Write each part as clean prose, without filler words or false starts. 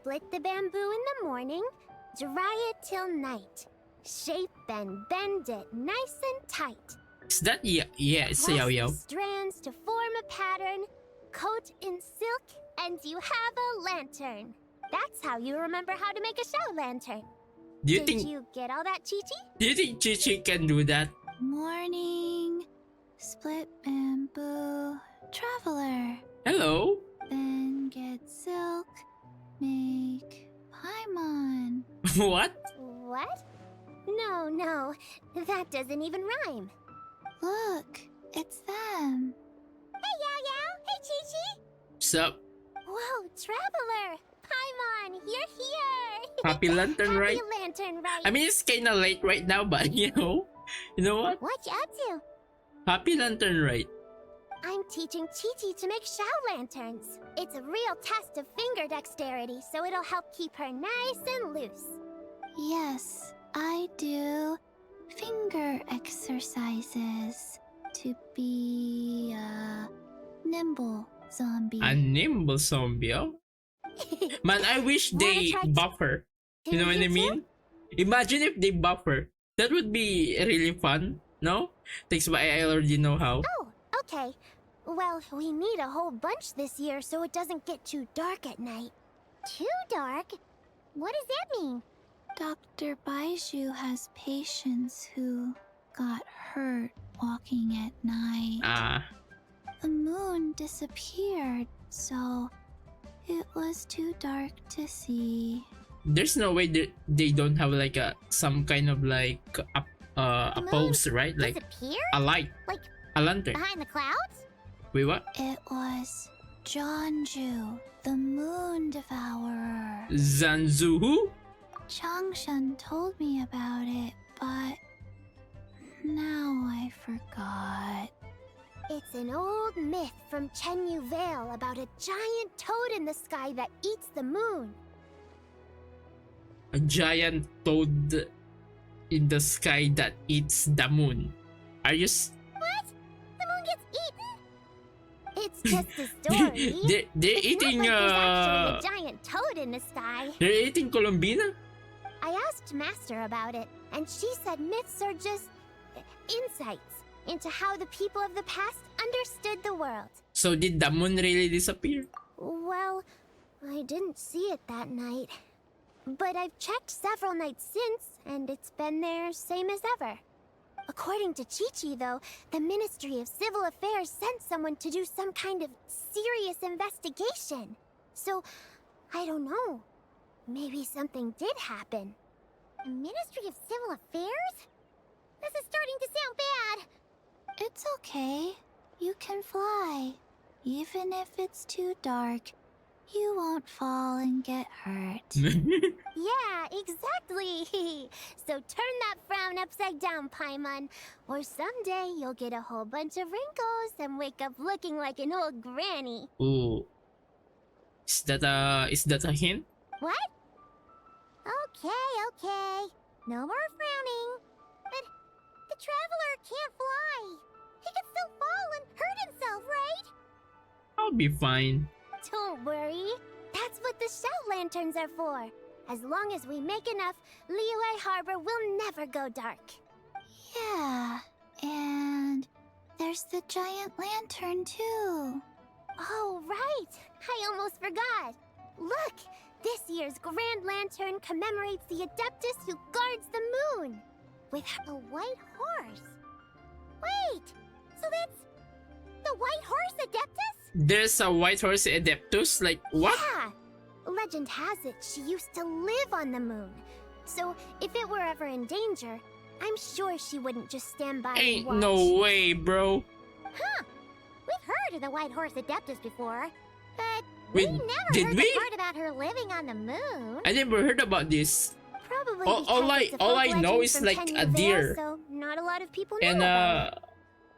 Split the bamboo in the morning, dry it till night. Shape and bend it nice and tight. Is that yeah, it's a Press Yao. the strands to form a pattern, coat in silk, and you have a lantern. That's how you remember how to make a show lantern. Do you Did think you get all that, Chi-Chi? do you think Chichi can do that? Morning, split bamboo, traveler. Hello? Then get silk, make paimon. What? What? No, that doesn't even rhyme. Look, it's them. Hey, Yao! Hey, Chi-Chi! Sup? Whoa, Traveler! Paimon, you're here! Happy Lantern Rite? Happy Lantern Rite! I mean, it's kinda late right now, but you know what? What you up to? Happy Lantern Rite. I'm teaching Chi-Chi to make Shao lanterns. It's a real test of finger dexterity, so it'll help keep her nice and loose. Yes, I do finger exercises to be a nimble zombie. A nimble zombie, oh? Man, I wish they buff her. You know what I mean? Imagine if they buff her. That would be really fun, no? Thanks, but I already know how. Oh, okay. Well, we need a whole bunch this year so it doesn't get too dark at night. Too dark? What does that mean? Dr. Baiju has patients who got hurt walking at night. Ah, The moon disappeared, so it was too dark to see. there's no way that they don't have like some kind of like a pose, right? Like Disappear? a light, Like a lantern. behind the clouds? Wait, what? It was Jeonju, the moon devourer. Zanzu who? Changshan told me about it, but now I forgot. It's an old myth from Chenyu Vale about a giant toad in the sky that eats the moon. A giant toad in the sky that eats the moon. Are you? What? The moon gets eaten? It's just a story. They're It's eating not like there's actually a giant toad in the sky. they're eating Colombina. I asked Master about it, and she said myths are just insights into how the people of the past understood the world. So did the moon really disappear? Well, I didn't see it that night. But I've checked several nights since, and it's been there same as ever. According to Chi-Chi, though, the Ministry of Civil Affairs sent someone to do some kind of serious investigation. So, I don't know. Maybe something did happen. The Ministry of Civil Affairs? This is starting to sound bad. It's okay. You can fly. Even if it's too dark, you won't fall and get hurt. Yeah, exactly. So turn that frown upside down, Paimon. Or someday you'll get a whole bunch of wrinkles and wake up looking like an old granny. Ooh. Is that a hint? What? Okay. No more frowning. But the Traveler can't fly. He can still fall and hurt himself, right? I'll be fine. Don't worry. That's what the Shell Lanterns are for. As long as we make enough, Liyue Harbor will never go dark. Yeah, and there's the giant lantern too. Oh, right! I almost forgot! Look! This year's Grand Lantern commemorates the Adeptus who guards the moon! With a white horse! Wait! So that's... the White Horse Adeptus? There's a white horse Adeptus? Like, what? Yeah! Legend has it she used to live on the moon. So, if it were ever in danger, I'm sure she wouldn't just stand by and Ain't watch. no way, bro. Huh! We've heard of the White Horse Adeptus before, but Wait, we never did heard we? the part about her living on the moon. I never heard about this. Probably all because I- it's a all folk I know legend is from like Chenyu a Vale, deer. so not a lot of people know And about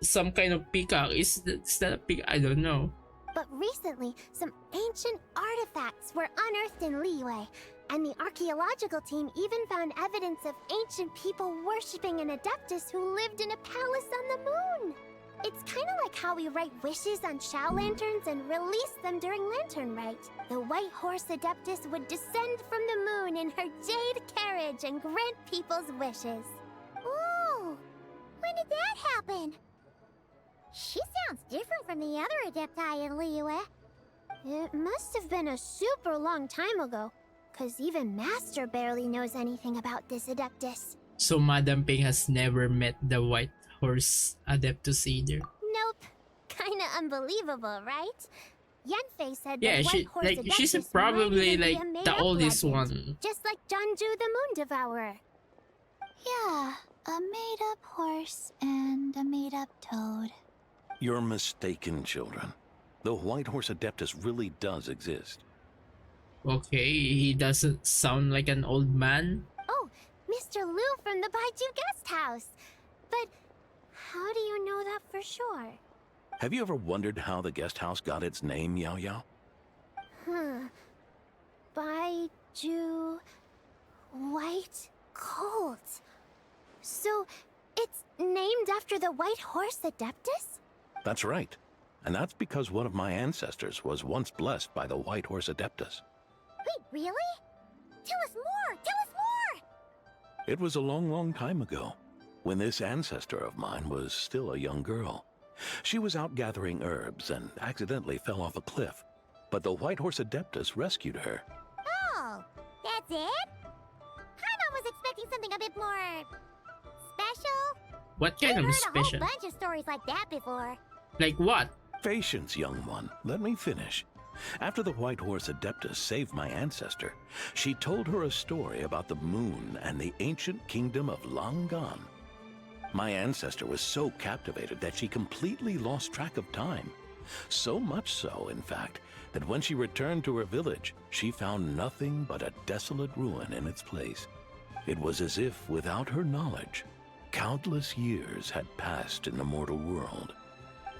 it. some kind of peacock. Is that a peacock? I don't know. But recently, some ancient artifacts were unearthed in Liyue, and the archaeological team even found evidence of ancient people worshipping an Adeptus who lived in a palace on the moon. It's kind of like how we write wishes on Shao lanterns and release them during Lantern Rite. The White Horse Adeptus would descend from the moon in her jade carriage and grant people's wishes. Ooh, when did that happen? She sounds different from the other Adepti in Liyue. It must have been a super long time ago, because even Master barely knows anything about this Adeptus. So Madam Ping has never met the White Horse Adeptus either. Nope. Kinda unbelievable, right? Yenfei said Yeah, that White Horse Adeptus she's might probably even be like a the made-up oldest legend, one. just like Janju the Moon Devourer. Yeah, a made-up horse and a made-up toad. You're mistaken, children. The White Horse Adeptus really does exist. Okay, he doesn't sound like an old man. Oh, Mr. Liu from the Baiju Guest House. But how do you know that for sure? Have you ever wondered how the guest house got its name, Yao Yao? Baiju... White Colt. So, it's named after the White Horse Adeptus? That's right. And that's because one of my ancestors was once blessed by the White Horse Adeptus. Wait, really? Tell us more! Tell us more! It was a long, long time ago, when this ancestor of mine was still a young girl. She was out gathering herbs and accidentally fell off a cliff, but the White Horse Adeptus rescued her. Oh, that's it? Paimon was expecting something a bit more... special? What kind I've of heard a special? whole bunch of stories like that before. Like what? Patience, young one. Let me finish. After the White Horse Adeptus saved my ancestor, she told her a story about the moon and the ancient kingdom of Langan. My ancestor was so captivated that she completely lost track of time. So much so, in fact, that when she returned to her village, she found nothing but a desolate ruin in its place. It was as if, without her knowledge, countless years had passed in the mortal world.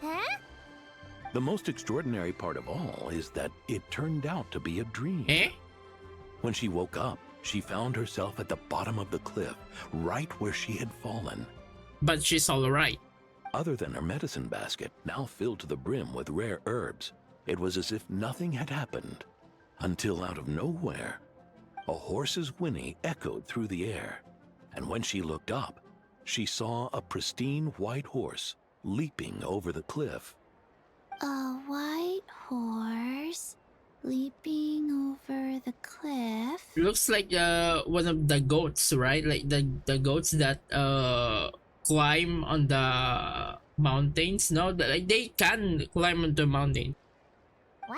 Huh? The most extraordinary part of all is that it turned out to be a dream. Eh? When she woke up, she found herself at the bottom of the cliff, right where she had fallen. But she's alright. Other than her medicine basket, now filled to the brim with rare herbs, it was as if nothing had happened. Until out of nowhere, a horse's whinny echoed through the air. And when she looked up, she saw a pristine white horse leaping over the cliff. A white horse leaping over the cliff. Looks like one of the goats, right? Like the goats that climb on the mountains. No, like they can climb on the mountain. Wow,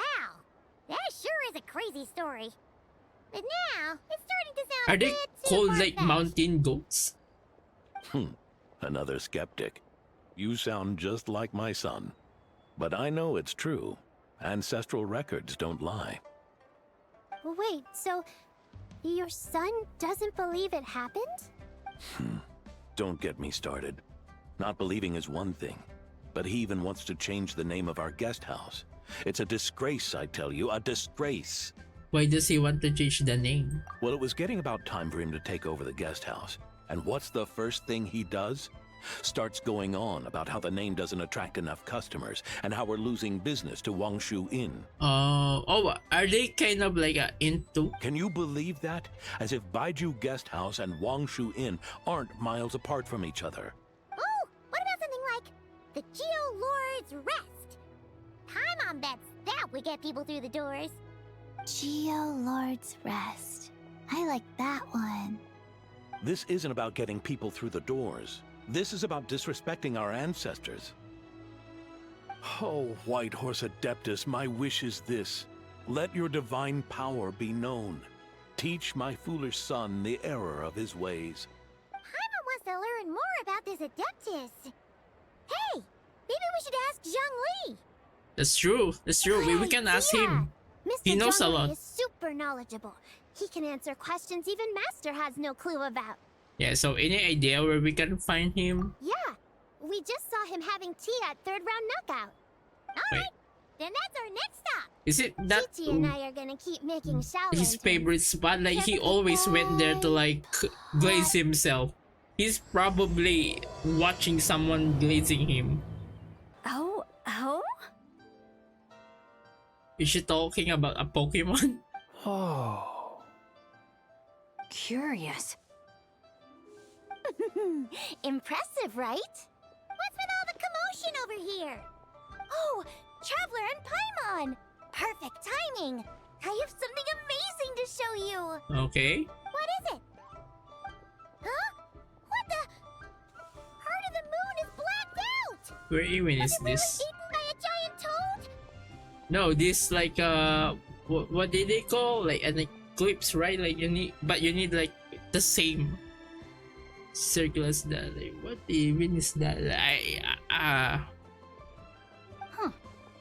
that sure is a crazy story. But now, it's starting to sound Are a they bit too called like far-fetched. mountain goats? Another skeptic. You sound just like my son. But I know it's true. Ancestral records don't lie. Wait, so your son doesn't believe it happened? Don't get me started. Not believing is one thing, but he even wants to change the name of our guest house. It's a disgrace, I tell you, a disgrace. Why does he want to change the name? Well, it was getting about time for him to take over the guest house. And what's the first thing he does? Starts going on about how the name doesn't attract enough customers and how we're losing business to Wangshu Inn. Oh, are they kind of like into? Can you believe that? As if Baiju Guest House and Wangshu Inn aren't miles apart from each other. Oh, what about something like the Geo Lord's Rest? Paimon bets that would get people through the doors. Geo Lord's Rest. I like that one. This isn't about getting people through the doors. This is about disrespecting our ancestors. Oh, White Horse Adeptus, my wish is this. Let your divine power be known. Teach my foolish son the error of his ways. Paimon wants to learn more about this Adeptus. Hey, maybe we should ask Zhang Li. That's true. That's true. We can ask him. Mr. He knows a Zhang Li lot. is super knowledgeable. He can answer questions even Master has no clue about. Yeah. So any idea where we can find him? Yeah, we just saw him having tea at third round knockout. Wait. Alright, then that's our next stop. Is it that Chi and I are gonna keep making Shao his lanterns. favorite spot? Like he always went there to like glaze himself. He's probably watching someone glazing him. Is she talking about a Pokemon? Oh. Curious. Impressive, right? What's with all the commotion over here? Oh, Traveler and Paimon! Perfect timing! I have something amazing to show you! Okay. What is it? Huh? What the? Part of the moon is blacked out! Where even Was is it really this? eaten by a giant toad? No, this like what did they call like an eclipse, right? Like you need like the same circle as that. Like, what even is that? Huh.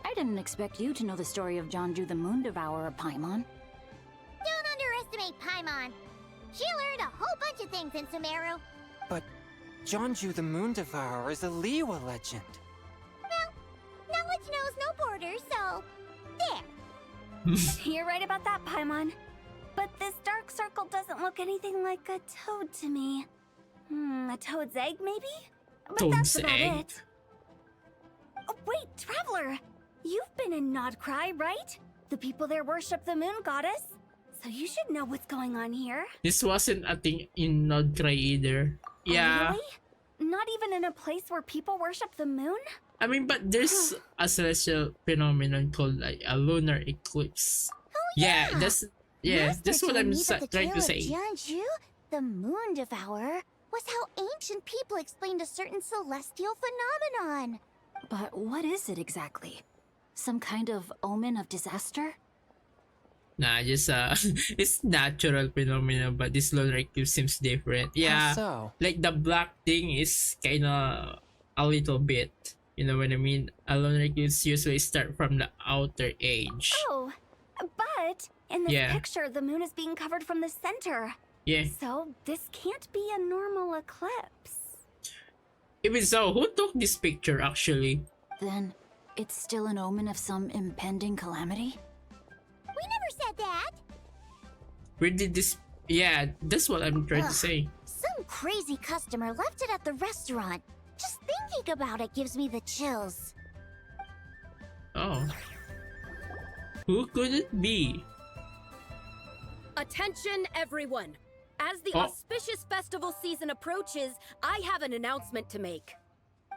I didn't expect you to know the story of Jonju the Moon Devourer, Paimon. Don't underestimate Paimon. She learned a whole bunch of things in Sumeru. But Jonju the Moon Devourer is a Liyue legend. Well, knowledge knows no borders, so there. You're right about that, Paimon. But this dark circle doesn't look anything like a toad to me. A toad's egg, maybe? But Toad's that's about egg? it. Oh, wait, Traveler! You've been in Nodcry, right? The people there worship the moon goddess. So you should know what's going on here. This wasn't a thing in Nodcry either. Yeah. Oh, really? Not even in a place where people worship the moon? I mean, but there's a celestial phenomenon called like a lunar eclipse. yeah. That's Master what told I'm me that the trying to tale say. of Jianzhu, the moon devourer, was how ancient people explained a certain celestial phenomenon. But what is it exactly? Some kind of omen of disaster? Nah, just it's natural phenomenon, but this lunar eclipse seems different. Yeah, How so? like the black thing is kinda a little bit. You know what I mean? A lunar eclipse usually start from the outer edge. Oh, but in this Yeah. picture, the moon is being covered from the center. Yeah. So this can't be a normal eclipse. Even so, who took this picture actually? Then it's still an omen of some impending calamity? We never said that. Where did this? Yeah, that's what I'm trying to say. Some crazy customer left it at the restaurant. Just thinking about it gives me the chills. Oh. Who could it be? Attention, everyone! As the Oh. auspicious festival season approaches, I have an announcement to make.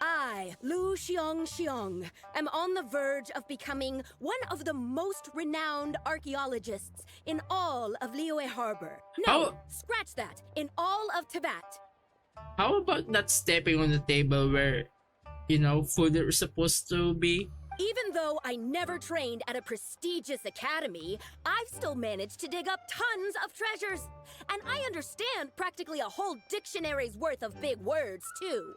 I, Lu Xiong, am on the verge of becoming one of the most renowned archaeologists in all of Liyue Harbor. No, How- scratch that, in all of Tibet. How about not stepping on the table where, food is supposed to be? Even though I never trained at a prestigious academy, I've still managed to dig up tons of treasures. And I understand practically a whole dictionary's worth of big words, too.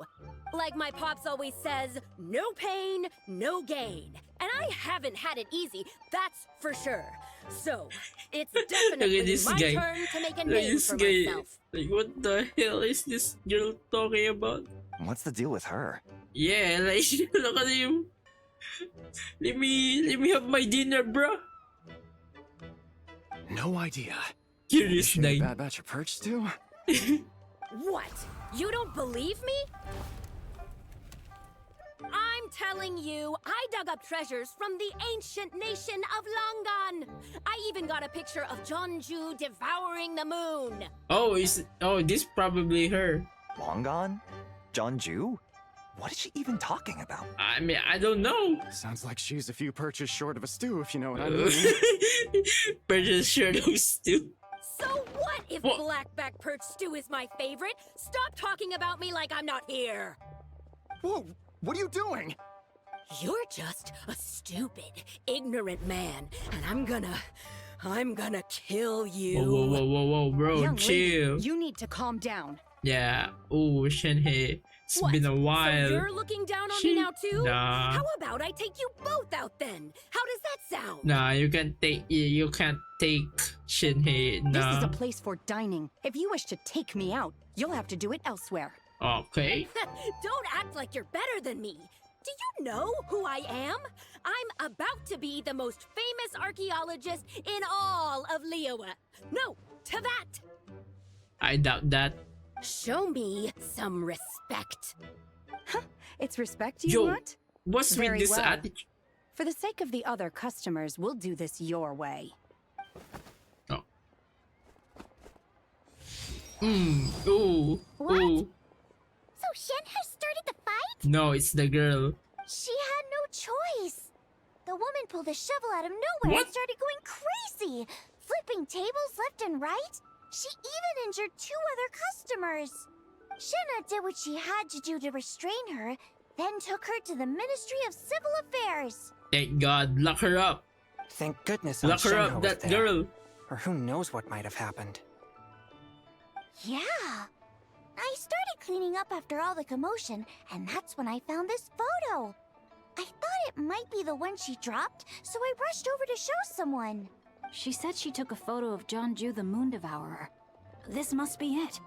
Like my pops always says, no pain, no gain. And I haven't had it easy, that's for sure. So, it's definitely this my guy. turn to make a Look at name this for guy. myself. Like, what the hell is this girl talking about? What's the deal with her? Yeah, like, look at him. Let me have my dinner, bro. No idea. Curious You a guy. bad batch of perch stew? What? You don't believe me? I'm telling you, I dug up treasures from the ancient nation of Longan. I even got a picture of Jonju devouring the moon. This probably her. Long gone? Jonju? What is she even talking about? I mean, I don't know. Sounds like she's a few perches short of a stew, if you know what I mean. Purchase shirt of stew. So what if What? blackback perch stew is my favorite? Stop talking about me like I'm not here. Whoa, what are you doing? You're just a stupid, ignorant man, and I'm gonna kill you. Whoa, bro, Young chill. lady, you need to calm down. Yeah. Oh, Shenhei. It's What? been a while. So you're looking down on me now too? Nah. How about I take you both out then? How does that sound? Nah, you can't take Shenhei. This is Nah. a place for dining. If you wish to take me out, you'll have to do it elsewhere. Okay. Don't act like you're better than me. Do you know who I am? I'm about to be the most famous archaeologist in all of Liyue. No, Tibet. I doubt that. Show me some respect. It's respect you Yo, want? what's with Very this well. attitude? For the sake of the other customers, we'll do this your way. Oh. Ooh. What? Ooh. So Shenhe started the fight? No, it's the girl. She had no choice. The woman pulled a shovel out of nowhere What? and started going crazy, flipping tables left and right. She even injured 2 other customers. Shenhe did what she had to do to restrain her, then took her to the Ministry of Civil Affairs. Thank God. Lock her up. Thank goodness Lock her Shenhe up, was that there. girl. Or who knows what might have happened. Yeah. I started cleaning up after all the commotion, and that's when I found this photo. I thought it might be the one she dropped, so I rushed over to show someone. She said she took a photo of Jeonju the Moon Devourer. This must be it.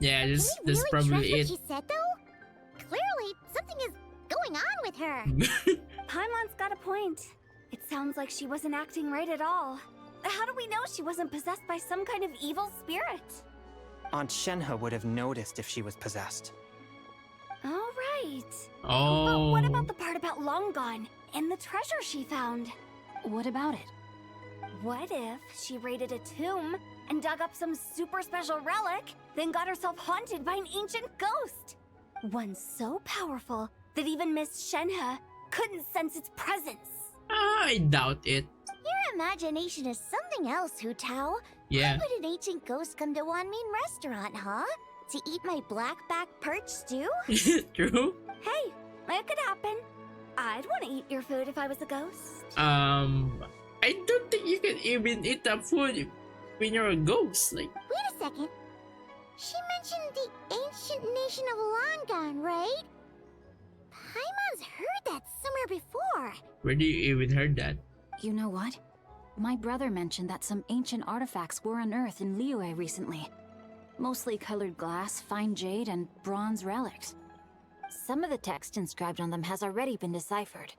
Yeah, Can we that's really probably trust what it. she said, though? Clearly, something is going on with her. Paimon's got a point. It sounds like she wasn't acting right at all. How do we know she wasn't possessed by some kind of evil spirit? Aunt Shenhe would have noticed if she was possessed. All right. Oh. But what about the part about Long Gone and the treasure she found? What about it? What if she raided a tomb and dug up some super special relic, then got herself haunted by an ancient ghost? One so powerful that even Miss Shenhe couldn't sense its presence. I doubt it. Your imagination is something else, Hu Tao. Yeah. Why would an ancient ghost come to Wanmin restaurant, huh? To eat my blackback perch stew? True. Hey, it could happen. I'd want to eat your food if I was a ghost. I don't think you can even eat that food when you're a ghost. Like, Wait a second. She mentioned the ancient nation of Longan, right? Paimon's heard that somewhere before. where do you even heard that? You know what? My brother mentioned that some ancient artifacts were unearthed in Liyue recently. Mostly colored glass, fine jade, and bronze relics. Some of the text inscribed on them has already been deciphered.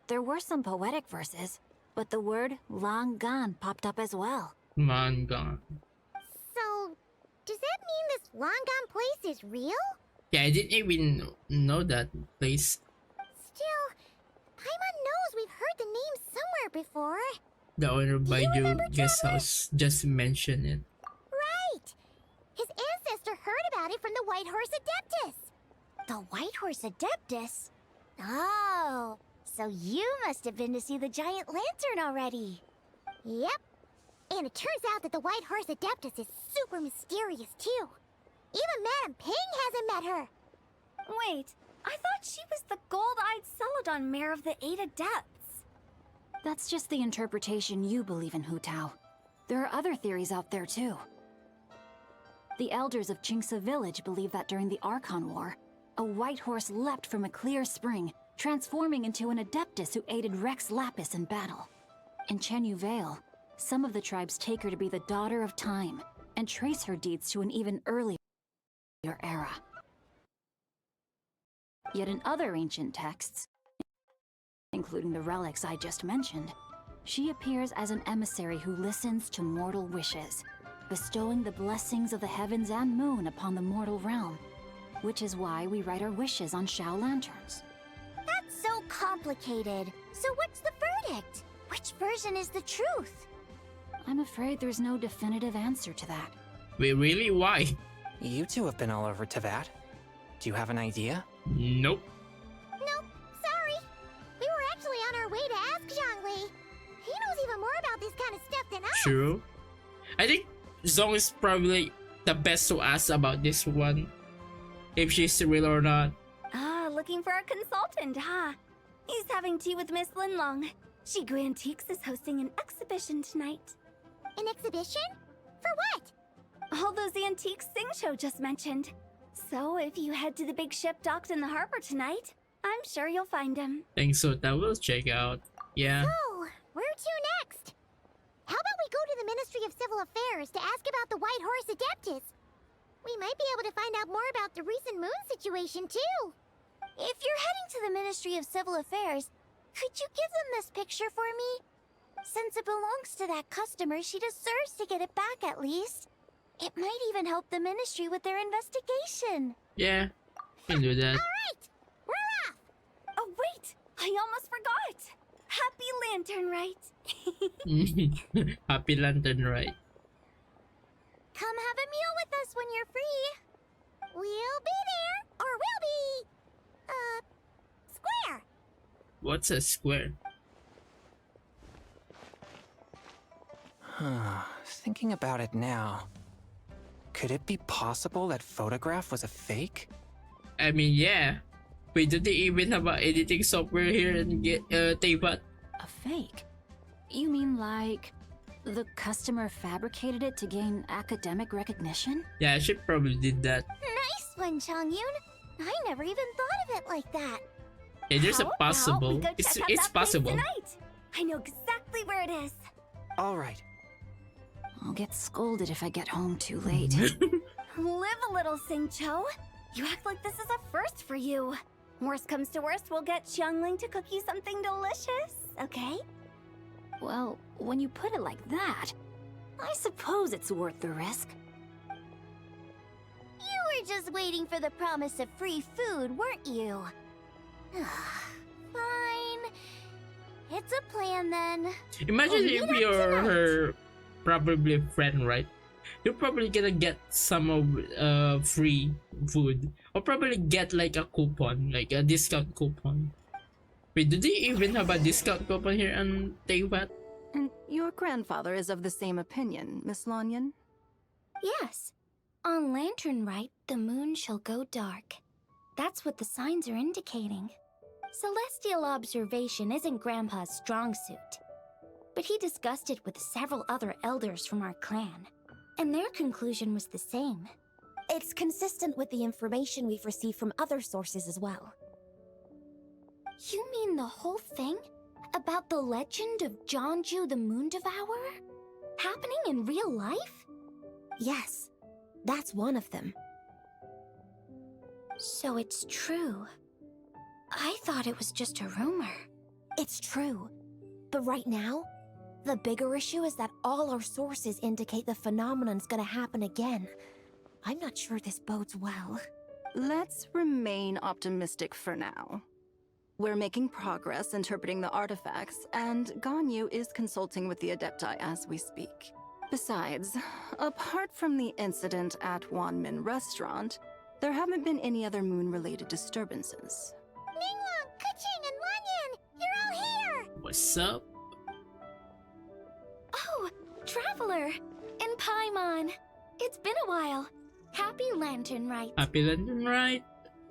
There were some poetic verses, but the word long gone popped up as well. Manga. So, does that mean this Longan place is real? Yeah, I didn't even know that place. Still, Paimon knows we've heard the name somewhere before. The owner of Do you Baidu remember, guest Traveler? house just mentioned it. Right! His ancestor heard about it from the White Horse Adeptus. The White Horse Adeptus? Oh, so you must have been to see the giant lantern already. Yep. And it turns out that the White Horse Adeptus is super mysterious, too. Even Madame Ping hasn't met her. Wait, I thought she was the gold-eyed Celadon mare of the 8 Adepts. That's just the interpretation you believe in, Hu Tao. There are other theories out there too. The elders of Qingce village believe that during the Archon War, a white horse leapt from a clear spring, transforming into an Adeptus who aided Rex Lapis in battle. In Chenyu Vale, some of the tribes take her to be the daughter of time, and trace her deeds to an even earlier era. Yet in other ancient texts, including the relics I just mentioned, she appears as an emissary who listens to mortal wishes, bestowing the blessings of the heavens and moon upon the mortal realm, which is why we write our wishes on Shao lanterns. That's so complicated. So what's the verdict? Which version is the truth? I'm afraid there's no definitive answer to that. Wait, really? Why? You two have been all over Teyvat. Do you have an idea? Nope. Nope, sorry. We were actually on our way to ask Zhongli. He knows even more about this kind of stuff than us. True. I think Zong is probably the best to ask about this one. If she's real or not. Ah, looking for a consultant, huh? He's having tea with Miss Linlong. Shigu Antiques is hosting an exhibition tonight. An exhibition? For what? All those antiques Sing Show just mentioned. So if you head to the big ship docked in the harbor tonight, I'm sure you'll find him. Thanks, so that will check out. Yeah. So, where to next? How about we go to the Ministry of Civil Affairs to ask about the White Horse Adeptus? We might be able to find out more about the recent moon situation, too. If you're heading to the Ministry of Civil Affairs, could you give them this picture for me? Since it belongs to that customer, she deserves to get it back at least. It might even help the Ministry with their investigation. Yeah, can do that. Alright, we're off! Oh, wait! I almost forgot! Happy Lantern Rite! Happy Lantern Rite. Come have a meal with us when you're free. We'll be there, or we'll be, square. What's a square? Thinking about it now, could it be possible that photograph was a fake? I mean, yeah. Wait, do they even have a editing software here in Teyvat? A fake? You mean like the customer fabricated it to gain academic recognition? Yeah, she probably did that. Nice one, Chongyun. I never even thought of it like that. Yeah, there's How a about possible. we go check out It's that place possible. tonight? I know exactly where it is. All right. I'll get scolded if I get home too late. Live a little, Singcho. You act like this is a first for you. Worst comes to worst, we'll get Xiangling to cook you something delicious, okay? Well, when you put it like that, I suppose it's worth the risk. You were just waiting for the promise of free food, weren't you? Fine. It's a plan then. Imagine We'll if meet up you're tonight. her probably friend, right? You're probably gonna get some of free food, or probably get like a coupon, like a discount coupon. Wait, do they even have a discount coupon here on Teyvat? And your grandfather is of the same opinion, Miss Lanyan? Yes. On Lantern Rite, the moon shall go dark. That's what the signs are indicating. Celestial observation isn't Grandpa's strong suit. But he discussed it with several other elders from our clan, and their conclusion was the same. It's consistent with the information we've received from other sources as well. You mean the whole thing? About the legend of Jeonju the Moon Devourer? Happening in real life? Yes, that's one of them. So it's true. I thought it was just a rumor. It's true. But right now, the bigger issue is that all our sources indicate the phenomenon's gonna happen again. I'm not sure this bodes well. Let's remain optimistic for now. We're making progress interpreting the artifacts, and Ganyu is consulting with the Adepti as we speak. Besides, apart from the incident at Wanmin Restaurant, there haven't been any other moon-related disturbances. Ningguang, Keqing, and Lanyan, you're all here! What's up? Oh, Traveler! And Paimon! It's been a while. Happy Lantern Rite. Happy Lantern Rite?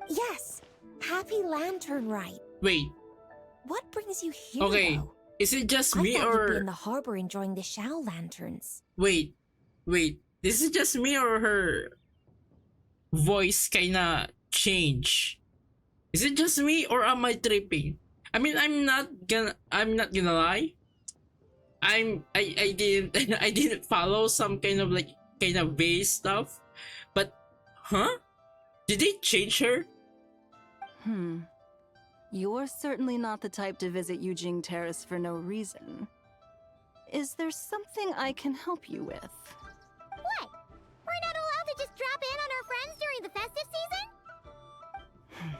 Yes, Happy Lantern Rite. Wait, What brings you here, okay. though? Is it just I me thought you'd be or in the harbor enjoying the Shao lanterns. wait? This is just me or her voice kinda change? Is it just me or am I tripping? I mean, I'm not gonna lie. I didn't I didn't follow some kind of vague stuff, but huh? Did they change her? You're certainly not the type to visit Yujing Terrace for no reason. Is there something I can help you with? What? We're not allowed to just drop in on our friends during the festive season?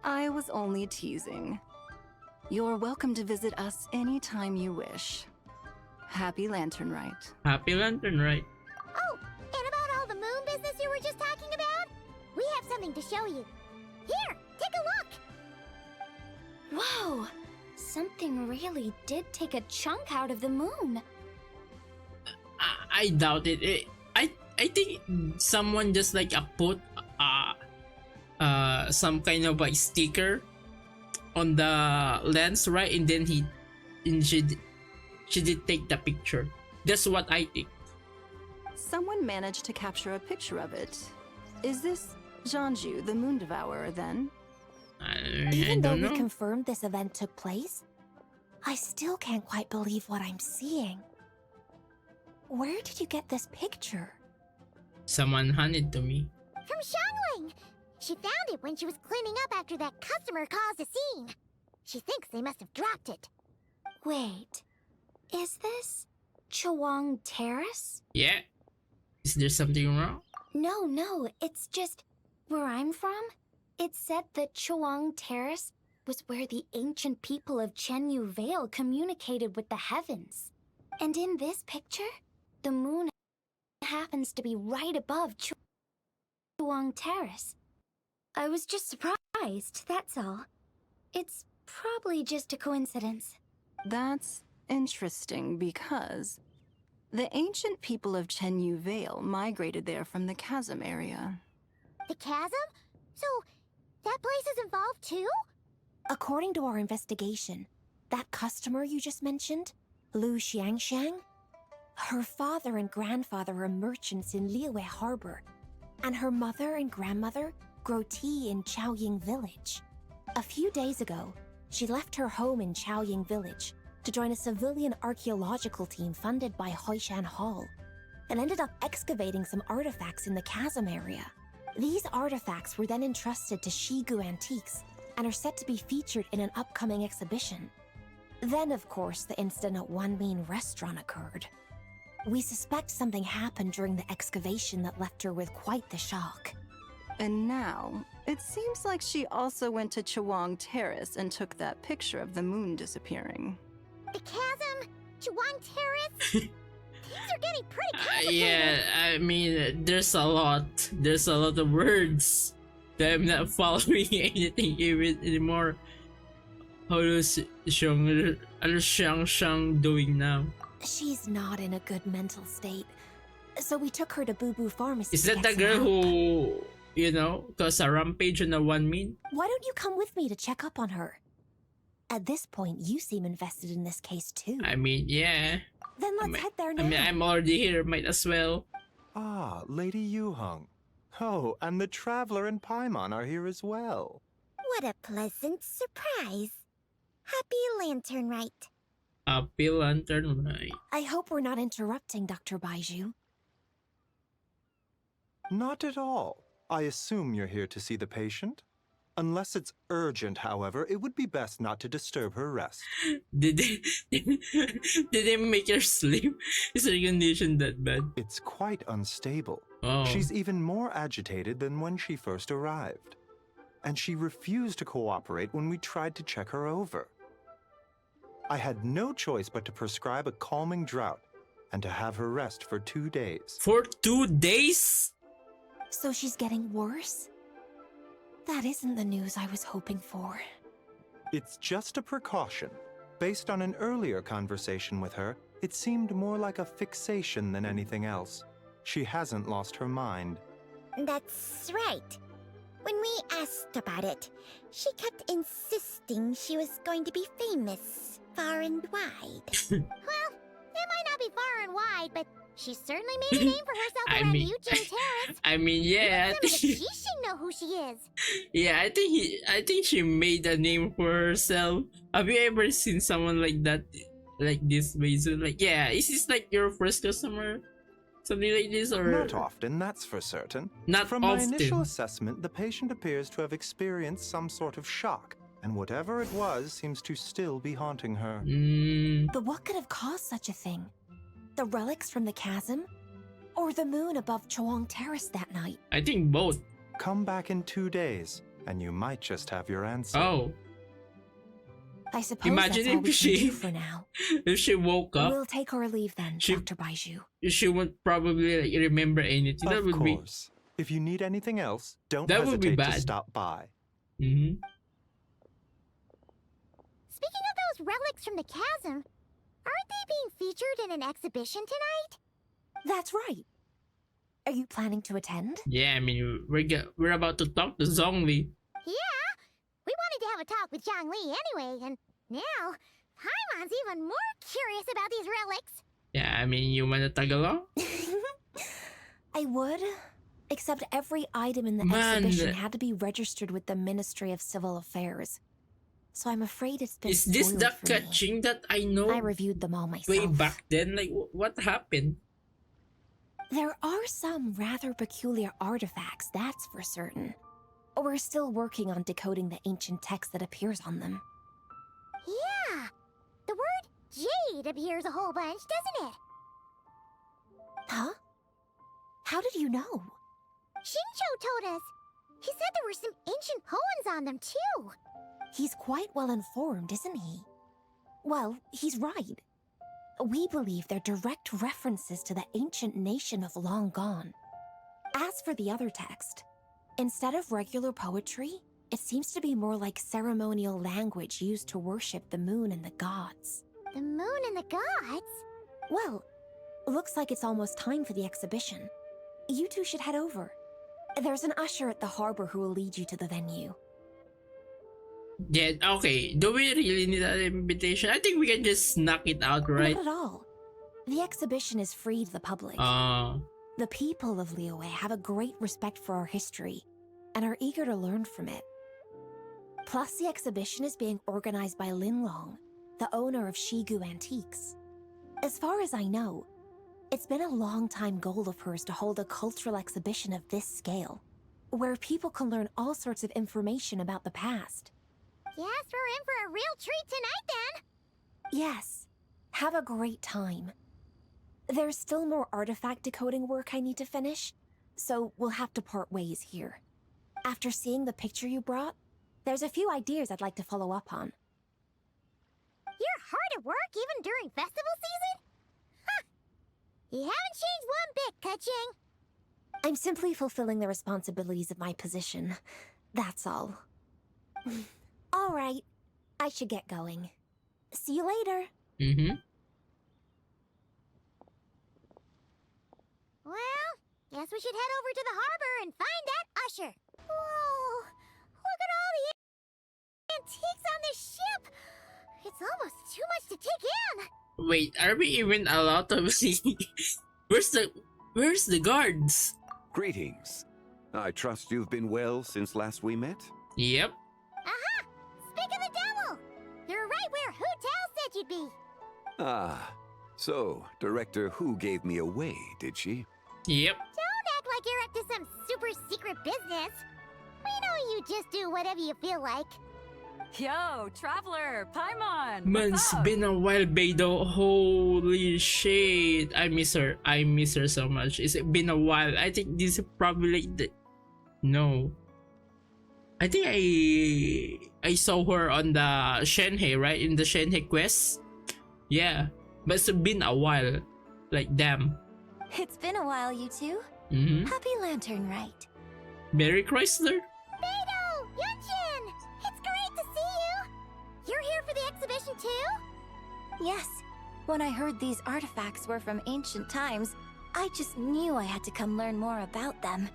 I was only teasing. You're welcome to visit us anytime you wish. Happy Lantern Rite. Happy Lantern Rite. Oh, and about all the moon business you were just talking about? We have something to show you. Here, take a look! Whoa! Something really did take a chunk out of the moon. I doubt it. I think someone just put some kind of sticker on the lens, right? And then she did take the picture. That's what I think. Someone managed to capture a picture of it. Is this Jeonju, the Moon Devourer, then? I Even though don't we know. confirmed this event took place, I still can't quite believe what I'm seeing. Where did you get this picture? Someone handed to me. From Xiangling! She found it when she was cleaning up after that customer caused a scene. She thinks they must have dropped it. Wait, is this Chawang Terrace? Yeah. Is there something wrong? No, it's just where I'm from. It said that Chawang Terrace was where the ancient people of Chenyu Vale communicated with the heavens. And in this picture, the moon happens to be right above Chuang Terrace. I was just surprised, that's all. It's probably just a coincidence. That's interesting because the ancient people of Chenyu Vale migrated there from the chasm area. The chasm? So, that place is involved too? According to our investigation, that customer you just mentioned, Lu Xiangxiang, her father and grandfather are merchants in Liyue Harbor, and her mother and grandmother grow tea in Chaoying Village. A few days ago, she left her home in Chaoying Village to join a civilian archaeological team funded by Hoishan Hall, and ended up excavating some artifacts in the chasm area. These artifacts were then entrusted to Shigu Antiques and are set to be featured in an upcoming exhibition. Then, of course, the incident at Wanmin Restaurant occurred. We suspect something happened during the excavation that left her with quite the shock. And now, it seems like she also went to Chuang Terrace and took that picture of the moon disappearing. The chasm? Chuang Terrace? Things are getting pretty complicated. Yeah, I mean, there's a lot of words that I'm not following anything even anymore. How is Xiang doing now? She's not in a good mental state, so we took her to Boo Boo Pharmacy. Is that the girl who, caused a rampage on the Wanmin? Why don't you come with me to check up on her? At this point, you seem invested in this case too. I mean, yeah. Then let's head there now. I mean, I'm already here, might as well. Ah, Lady Yu-hung. Oh, and the Traveler and Paimon are here as well. What a pleasant surprise. Happy Lantern Rite. Happy Lantern Rite. I hope we're not interrupting, Dr. Baiju. Not at all. I assume you're here to see the patient? Unless it's urgent, however, it would be best not to disturb her rest. Did they make her sleep? Is her condition that bad? It's quite unstable. Oh. She's even more agitated than when she first arrived. And she refused to cooperate when we tried to check her over. I had no choice but to prescribe a calming draught and to have her rest for 2 days. For 2 days? So she's getting worse? That isn't the news I was hoping for. It's just a precaution. Based on an earlier conversation with her, it seemed more like a fixation than anything else. She hasn't lost her mind. That's right. When we asked about it, she kept insisting she was going to be famous far and wide. Well, it might not be far and wide, but she certainly made a name for herself around Eugene Terrace. I mean, yeah. Even some of the Kishin know who she is. Yeah, I think she made a name for herself. Have you ever seen someone like that, like this, Baizu? Like, yeah, is this like your first customer? Something like this, or not often, that's for certain. Not From often. my initial assessment, the patient appears to have experienced some sort of shock, and whatever it was seems to still be haunting her. But what could have caused such a thing? The relics from the chasm? Or the moon above Chuang Terrace that night? I think both. Come back in 2 days, and you might just have your answer. Oh. I suppose Imagine that's all we if can she do for now. if she woke up. We'll take our leave then, Dr. Baiju. She won't probably like remember anything. That would be. If you need anything else, don't That would be hesitate bad. to stop by. Speaking of those relics from the chasm, aren't they being featured in an exhibition tonight? That's right. Are you planning to attend? Yeah, I mean, we're about to talk to Zhongli. Yeah, we wanted to have a talk with Zhongli anyway, and now Paimon's even more curious about these relics. Yeah, I mean, you wanna tag along? I would, except every item in the exhibition had to be registered with the Ministry of Civil Affairs. So I'm afraid it's been Is this spoiled the for me. catching that I know? I reviewed them all myself. Way back then, like what happened? There are some rather peculiar artifacts, that's for certain. We're still working on decoding the ancient text that appears on them. Yeah, the word jade appears a whole bunch, doesn't it? Huh? How did you know? Shincho told us. He said there were some ancient poems on them, too. He's quite well informed, isn't he? Well, he's right. We believe they're direct references to the ancient nation of long gone. As for the other text, instead of regular poetry, it seems to be more like ceremonial language used to worship the moon and the gods. The moon and the gods? Well, looks like it's almost time for the exhibition. You two should head over. There's an usher at the harbor who will lead you to the venue. Yeah, okay. Do we really need an invitation? I think we can just knock it out, right? Not at all. The exhibition is free to the public. The people of Liyue have a great respect for our history and are eager to learn from it. Plus, the exhibition is being organized by Linlong, the owner of Shigu Antiques. As far as I know, it's been a long-time goal of hers to hold a cultural exhibition of this scale, where people can learn all sorts of information about the past. Yes, we're in for a real treat tonight then! Yes, have a great time. There's still more artifact decoding work I need to finish, so we'll have to part ways here. After seeing the picture you brought, there's a few ideas I'd like to follow up on. You're hard at work even during festival season? Huh! You haven't changed one bit, Ka-Ching. I'm simply fulfilling the responsibilities of my position. That's all. All right, I should get going. See you later. Well, guess we should head over to the harbor and find that usher. Whoa! Look at all the antiques on this ship! It's almost too much to take in! Wait, are we even allowed to see? Where's the guards? Greetings. I trust you've been well since last we met? Yep. Aha! Speak of the devil! You're right where Hu Tao said you'd be. Ah, so Director Hu gave me away, did she? Yep. Don't act like you're up to some super secret business. We know you just do whatever you feel like. Yo, Traveler, Paimon! Man, it's been a while, Beidou. Holy shit. I miss her. I miss her so much. It's been a while. I think this is probably like the... No. I think I saw her on the Shenhe, right? In the Shenhe quest. Yeah. But it's been a while. Like, damn. It's been a while, you two. Happy Lantern Rite. Mary Chrysler? Beidou! Yunchin! It's great to see you! You're here for the exhibition too? Yes. When I heard these artifacts were from ancient times, I just knew I had to come learn more about them.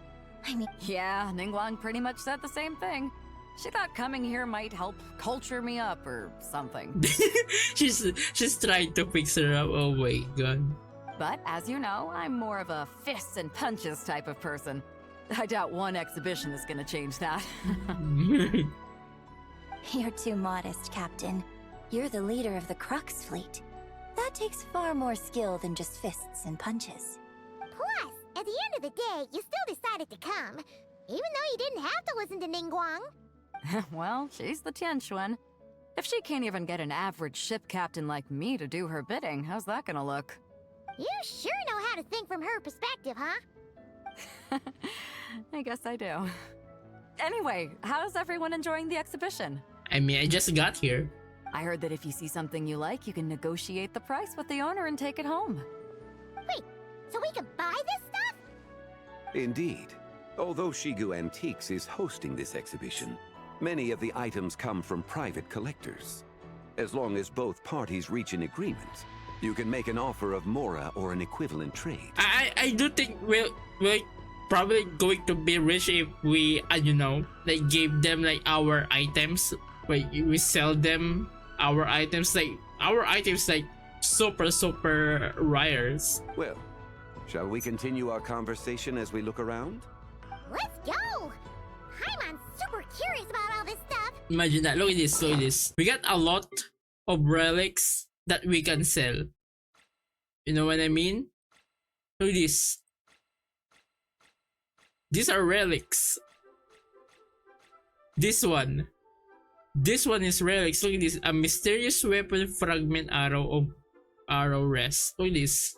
I mean... Yeah, Ningguang pretty much said the same thing. She thought coming here might help culture me up or something. she's trying to fix her up. Oh my god. But as you know, I'm more of a fists and punches type of person. I doubt one exhibition is gonna change that. You're too modest, Captain. You're the leader of the Crux fleet. That takes far more skill than just fists and punches. Plus, at the end of the day, you still decided to come, even though you didn't have to listen to Ningguang. Well, she's the Tianquan. If she can't even get an average ship captain like me to do her bidding, how's that gonna look? You sure know how to think from her perspective, huh? I guess I do. Anyway, how's everyone enjoying the exhibition? I mean, I just got here. I heard that if you see something you like, you can negotiate the price with the owner and take it home. Wait, so we can buy this stuff? Indeed. Although Shigu Antiques is hosting this exhibition, many of the items come from private collectors. As long as both parties reach an agreement, you can make an offer of Mora or an equivalent trade. I do think we're probably going to be rich if we, you know, like give them like our items. Like we sell them our items, like super rares. Well, shall we continue our conversation as we look around? Let's go! I'm super curious about all this stuff. Imagine that. Look at this. Look at this. We got a lot of relics that we can sell. You know what I mean? Look at this. These are relics. This one is relics. Look at this. A mysterious weapon fragment arrow rest. Look at this.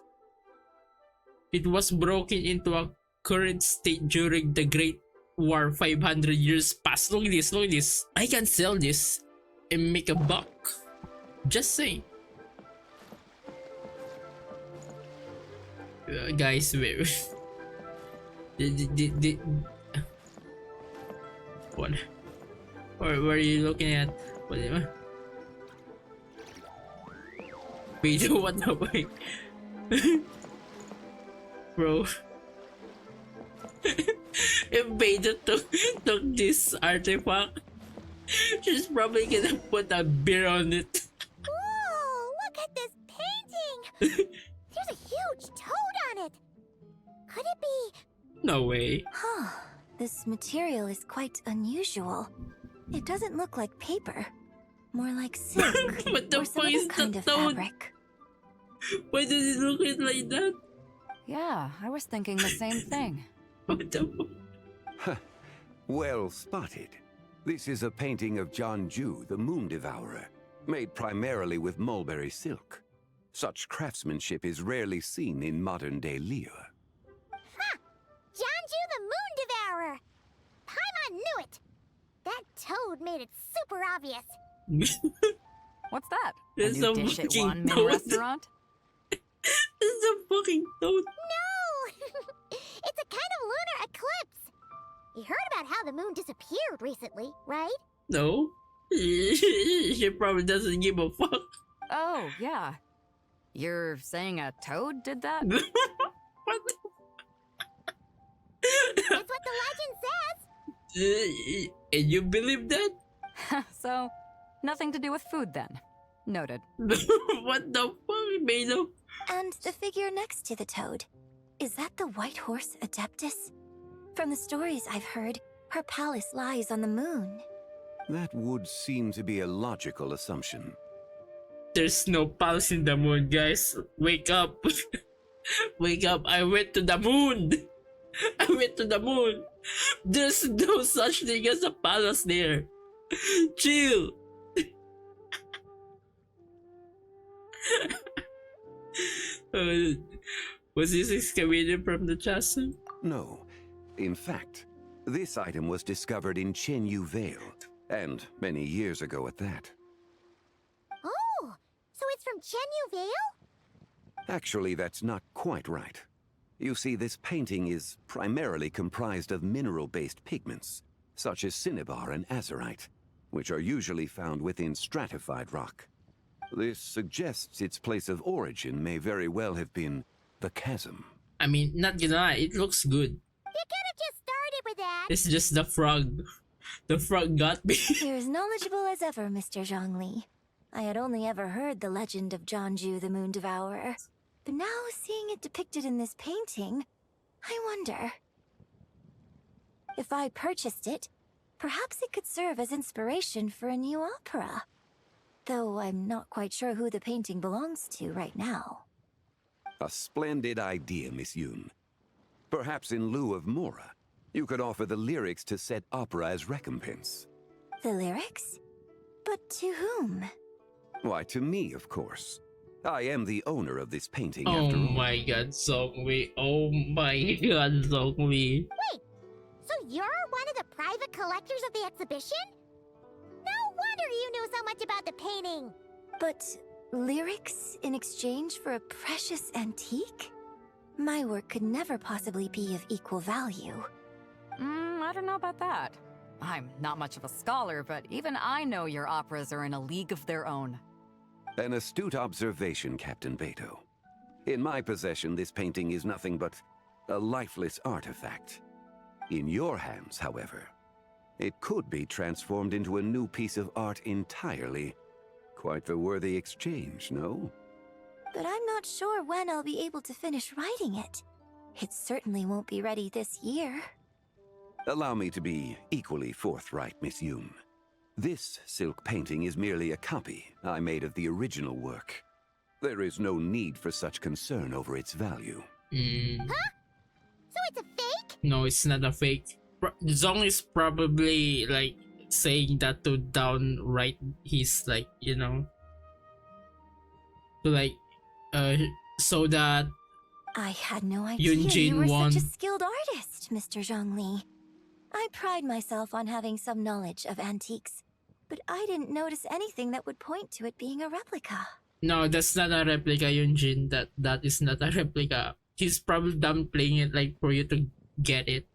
It was broken into a current state during the Great War 500 years past. Look at this. Look at this. I can sell this. and make a buck. Just saying. Guys, wait. What? What are you looking at? What? Wait, what the way? Bro. If Beta took this artifact, she's probably gonna put a beer on it. Whoa! Look at this painting! There's a huge toad on it! Could it be... No way. Huh. This material is quite unusual. It doesn't look like paper. More like silk What the or some fuck other is kind the of toad? fabric. Why did it look like that? Yeah, I was thinking the same thing. What the fuck? Well spotted. This is a painting of Jianju, the Moon Devourer, made primarily with mulberry silk. Such craftsmanship is rarely seen in modern-day Liyue. Ha! Jianju the Moon Devourer! Paimon knew it! That toad made it super obvious. What's that? There's a new a dish at fucking Wan Min toad. restaurant? It's a fucking toad. No! It's a kind of lunar eclipse. You heard about how the moon disappeared recently, right? No. She probably doesn't give a fuck. Oh, yeah. You're saying a toad did that? What? That's what the legend says. And you believe that? So, nothing to do with food then. Noted. What the fuck, Beto? And the figure next to the toad. Is that the white horse Adeptus? From the stories I've heard, her palace lies on the moon. That would seem to be a logical assumption. There's no palace in the moon, guys. Wake up. Wake up. I went to the moon. I went to the moon. There's no such thing as a palace there. Chill. Was this excavated from the chasm? No. In fact, this item was discovered in Chenyu Vale, and many years ago at that. Oh, so it's from Chenyu Vale? Actually, that's not quite right. You see, this painting is primarily comprised of mineral-based pigments, such as cinnabar and azurite, which are usually found within stratified rock. This suggests its place of origin may very well have been the chasm. I mean, not gonna lie, it looks good. You could have just started with that. It's just the frog. The frog got me. You're as knowledgeable as ever, Mr. Zhongli. I had only ever heard the legend of Jianju the Moon Devourer. But now, seeing it depicted in this painting, I wonder... if I purchased it, perhaps it could serve as inspiration for a new opera. Though I'm not quite sure who the painting belongs to right now. A splendid idea, Miss Yoon. Perhaps in lieu of Mora, you could offer the lyrics to said opera as recompense. The lyrics? But to whom? Why, to me, of course. I am the owner of this painting, Oh after all. my god, Zhongli. Oh my god, Zhongli. Wait, so you're one of the private collectors of the exhibition? No wonder you knew so much about the painting. But lyrics in exchange for a precious antique? My work could never possibly be of equal value. I don't know about that. I'm not much of a scholar, but even I know your operas are in a league of their own. An astute observation, Captain Beto. In my possession, this painting is nothing but a lifeless artifact. In your hands, however, it could be transformed into a new piece of art entirely. Quite the worthy exchange, no? But I'm not sure when I'll be able to finish writing it. It certainly won't be ready this year. Allow me to be equally forthright, Miss Yoon. This silk painting is merely a copy I made of the original work. There is no need for such concern over its value. Huh? So it's a fake? No, it's not a fake. Zong is probably like saying that to downright his like, you know, to like so that I had no idea Yunjin you were won. such a skilled artist, Mr. Zhongli. I pride myself on having some knowledge of antiques, but I didn't notice anything that would point to it being a replica. No, that's not a replica, Yunjin. That is not a replica. He's probably downplaying it like for you to get it.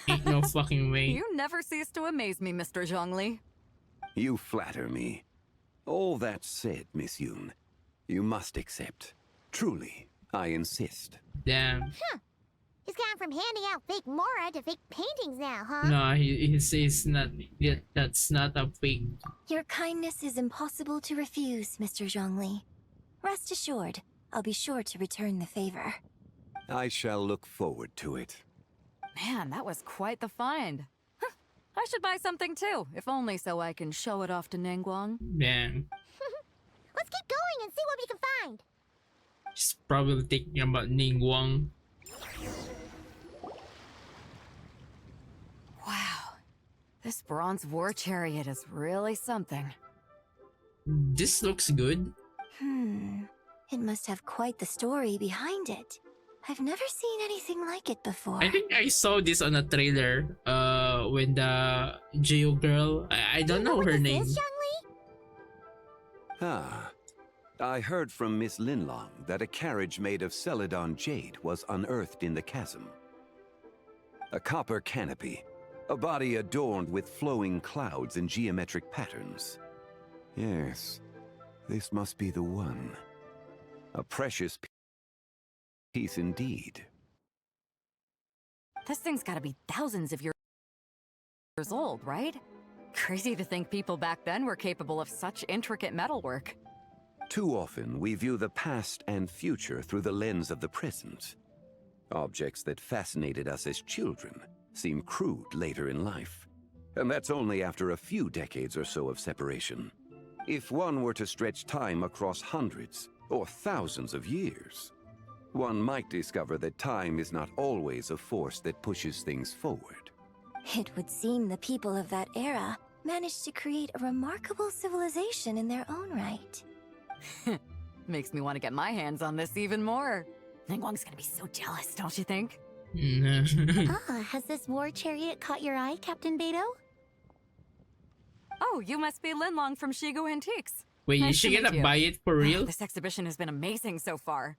Ain't no fucking way. You never cease to amaze me, Mr. Zhongli. You flatter me. All that said, Miss Yoon, you must accept. Truly, I insist. Damn. Huh. He's gone from handing out fake Mora to fake paintings now, huh? No, he says not. Yeah, that's not a fake. Your kindness is impossible to refuse, Mr. Zhongli. Rest assured, I'll be sure to return the favor. I shall look forward to it. Man, that was quite the find. Huh, I should buy something too, if only so I can show it off to Ningguang. Damn. Let's keep going and see what we can find. She's probably thinking about Ningguang. Wow. This bronze war chariot is really something. This looks good. It must have quite the story behind it. I've never seen anything like it before. I think I saw this on a trailer. When the Geo girl, I don't know her name. Ah, I heard from Miss Linlong that a carriage made of Celadon jade was unearthed in the chasm. A copper canopy, a body adorned with flowing clouds and geometric patterns. Yes, this must be the one. A precious piece indeed. This thing's gotta be thousands of years old, right? Crazy to think people back then were capable of such intricate metalwork. Too often, we view the past and future through the lens of the present. Objects that fascinated us as children seem crude later in life. And that's only after a few decades or so of separation. If one were to stretch time across hundreds or thousands of years, one might discover that time is not always a force that pushes things forward. It would seem the people of that era managed to create a remarkable civilization in their own right. Makes me want to get my hands on this even more. Ningguang's gonna be so jealous, don't you think? Has this war chariot caught your eye, Captain Beidou? Oh, you must be Linlong from Shigu Antiques. Wait, Nice is she to meet gonna you. buy it for real? This exhibition has been amazing so far.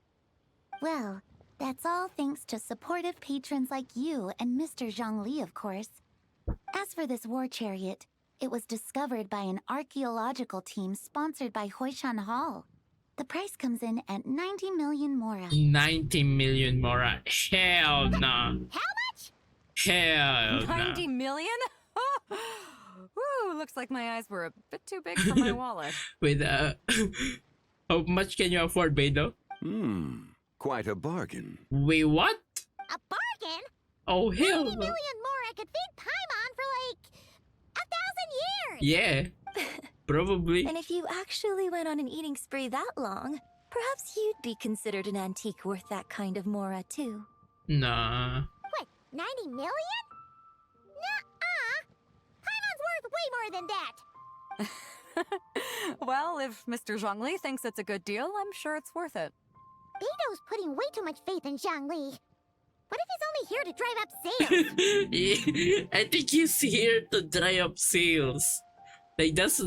Well, that's all thanks to supportive patrons like you and Mr. Zhongli, of course. As for this war chariot, it was discovered by an archaeological team sponsored by Hoishan Hall. The price comes in at 90 million Mora. 90 million Mora. Hell no. How much? Hell no. 90 million? Woo, looks like my eyes were a bit too big for my wallet. Wait, how much can you afford, Beidou? Quite a bargain. Wait, what? A bargain? Oh, hell 90 no. million Mora could feed Paimon for like 1,000 years! Yeah, probably. And if you actually went on an eating spree that long, perhaps you'd be considered an antique worth that kind of Mora too. Nah. What, 90 million? Nuh-uh! Paimon's worth way more than that! Well, if Mr. Zhongli thinks it's a good deal, I'm sure it's worth it. Beidou's putting way too much faith in Zhongli. What if he's only here to drive up sales? Yeah, I think he's here to dry up sales. Like that's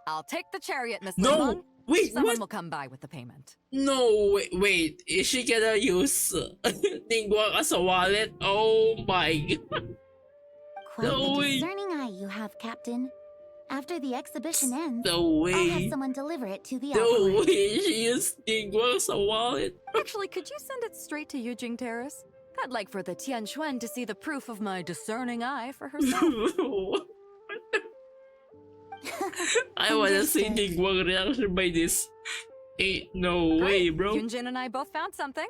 I'll take the chariot, Miss No, Linlong. wait, Someone what? will come by with the payment. No, wait. Is she gonna use Ningguang as a wallet? Oh my god. Quite No the way. discerning eye you have, Captain. After the exhibition ends, No I'll have way. someone deliver it to the No outpost. way. She used Ningguang as a wallet. Actually, could you send it straight to Yujing Terrace? I'd like for the Tianquan to see the proof of my discerning eye for herself. I wanna see Ningguang reaction by this. Ain't no way, bro. Yunjin and I both found something.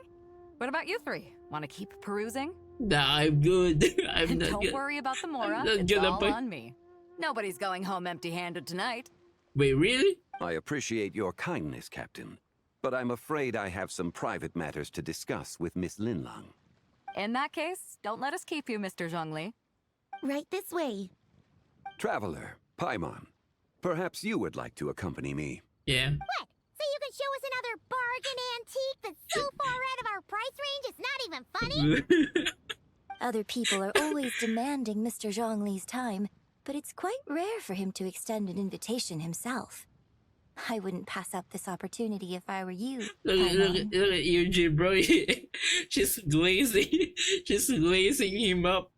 What about you three? Want to keep perusing? Nah, I'm good. I'm not Don't good. worry about the Mora. I'm not It's gonna all buy- on me. Nobody's going home empty-handed tonight. Wait, really? I appreciate your kindness, Captain, but I'm afraid I have some private matters to discuss with Miss Linlong. In that case, don't let us keep you, Mr. Zhongli. Right this way. Traveler, Paimon, perhaps you would like to accompany me. Yeah. What? So you can show us another bargain antique that's so far out of our price range it's not even funny? Other people are always demanding Mr. Zhongli's time, but it's quite rare for him to extend an invitation himself. I wouldn't pass up this opportunity if I were you. Look at Eugene, bro. She's glazing. She's glazing him up.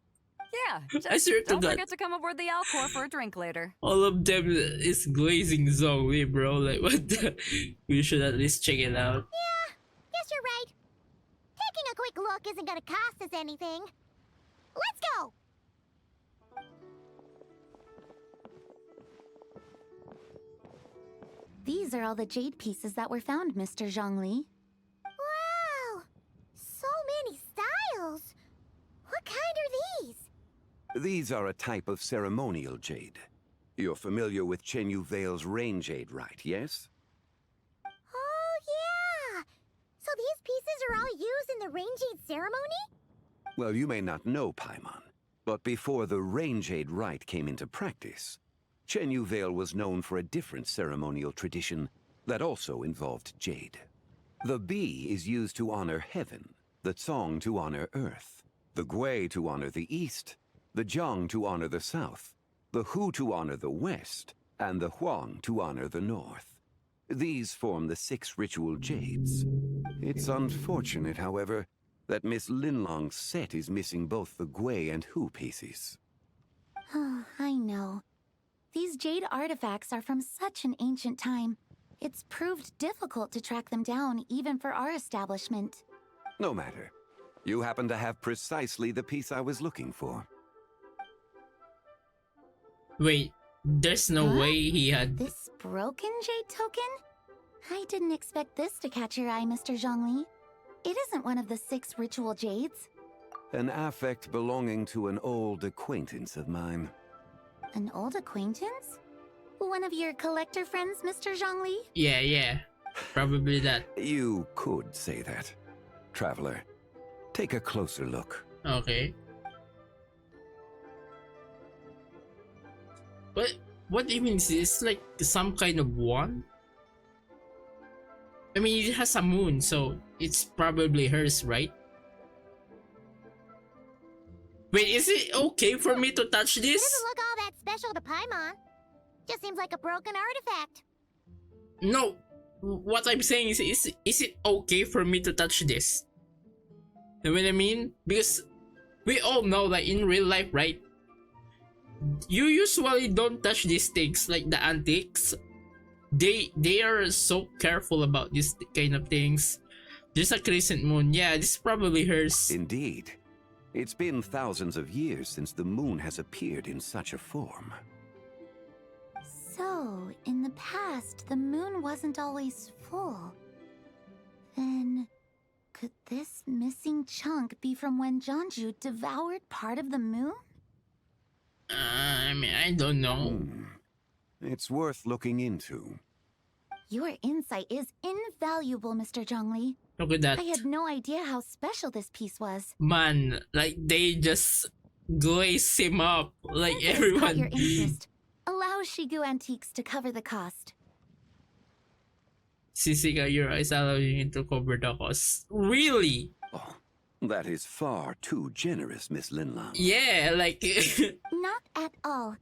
Yeah, I just swear to don't God. forget to come aboard the Alcor for a drink later. All of them is glazing Zoe, bro. Like, what the? We should at least check it out. Yeah, guess you're right. Taking a quick look isn't gonna cost us anything. Let's go! These are all the jade pieces that were found, Mr. Zhongli. Wow! So many styles! What kind are these? These are a type of ceremonial jade. You're familiar with Chenyu Vale's rain jade rite, yes? Oh, yeah! So these pieces are all used in the rain jade ceremony? Well, you may not know, Paimon, but before the rain jade rite came into practice, Chenyu Vale was known for a different ceremonial tradition that also involved jade. The bee is used to honor heaven, the Tsong to honor earth, the Gui to honor the east, the Jiang to honor the south, the Hu to honor the west, and the Huang to honor the north. These form the 6 ritual jades. It's unfortunate, however, that Miss Linlong's set is missing both the Gui and Hu pieces. Oh, I know. These jade artifacts are from such an ancient time. It's proved difficult to track them down, even for our establishment. No matter. You happen to have precisely the piece I was looking for. Wait, there's no way he had... This broken jade token? I didn't expect this to catch your eye, Mr. Zhongli. It isn't one of the 6 ritual jades. An affect belonging to an old acquaintance of mine. An old acquaintance? One of your collector friends, Mr. Zhongli? Yeah. Probably that. You could say that. Traveler, take a closer look. Okay. What even is this? Like some kind of wand? I mean, it has a moon, so it's probably hers, right? Wait, is it okay for me to touch this? It doesn't look all that special to Paimon. Just seems like a broken artifact. No, what I'm saying is it okay for me to touch this? You know what I mean? Because we all know that in real life, right? You usually don't touch these things, like the antiques. They are so careful about this kind of things. There's a crescent moon. Yeah, this is probably hers. Indeed. It's been thousands of years since the moon has appeared in such a form. So, in the past, the moon wasn't always full. Then, could this missing chunk be from when Jeonju devoured part of the moon? I mean, I don't know. It's worth looking into. Your insight is invaluable, Mr. Zhongli. Look at that. I had no idea how special this piece was. Man, like they just glaze him up. Like Since it's caught your everyone. interest, allow Shigu Antiques to cover the cost. Sisiga, your eyes allowing you to cover the cost. Really? Oh, that is far too generous, Miss Linlang. Yeah, like... Not at all.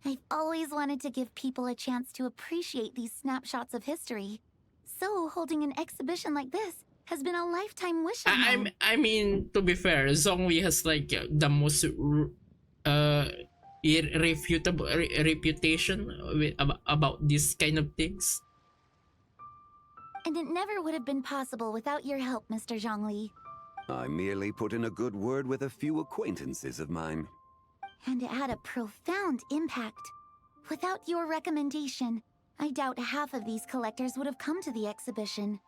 I've always wanted to give people a chance to appreciate these snapshots of history. So, holding an exhibition like this has been a lifetime wish of mine. I mean, to be fair, Zhongli has like the most irrefutable reputation about these kind of things. And it never would have been possible without your help, Mr. Zhongli. I merely put in a good word with a few acquaintances of mine. And it had a profound impact. Without your recommendation, I doubt half of these collectors would have come to the exhibition.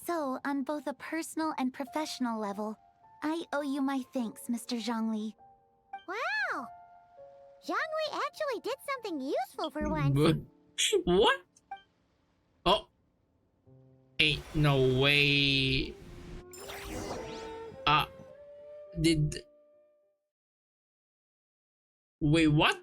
So, on both a personal and professional level, I owe you my thanks, Mr. Zhongli. Wow! Zhongli actually did something useful for once. What? Oh. Ain't no way. Did... Wait, what?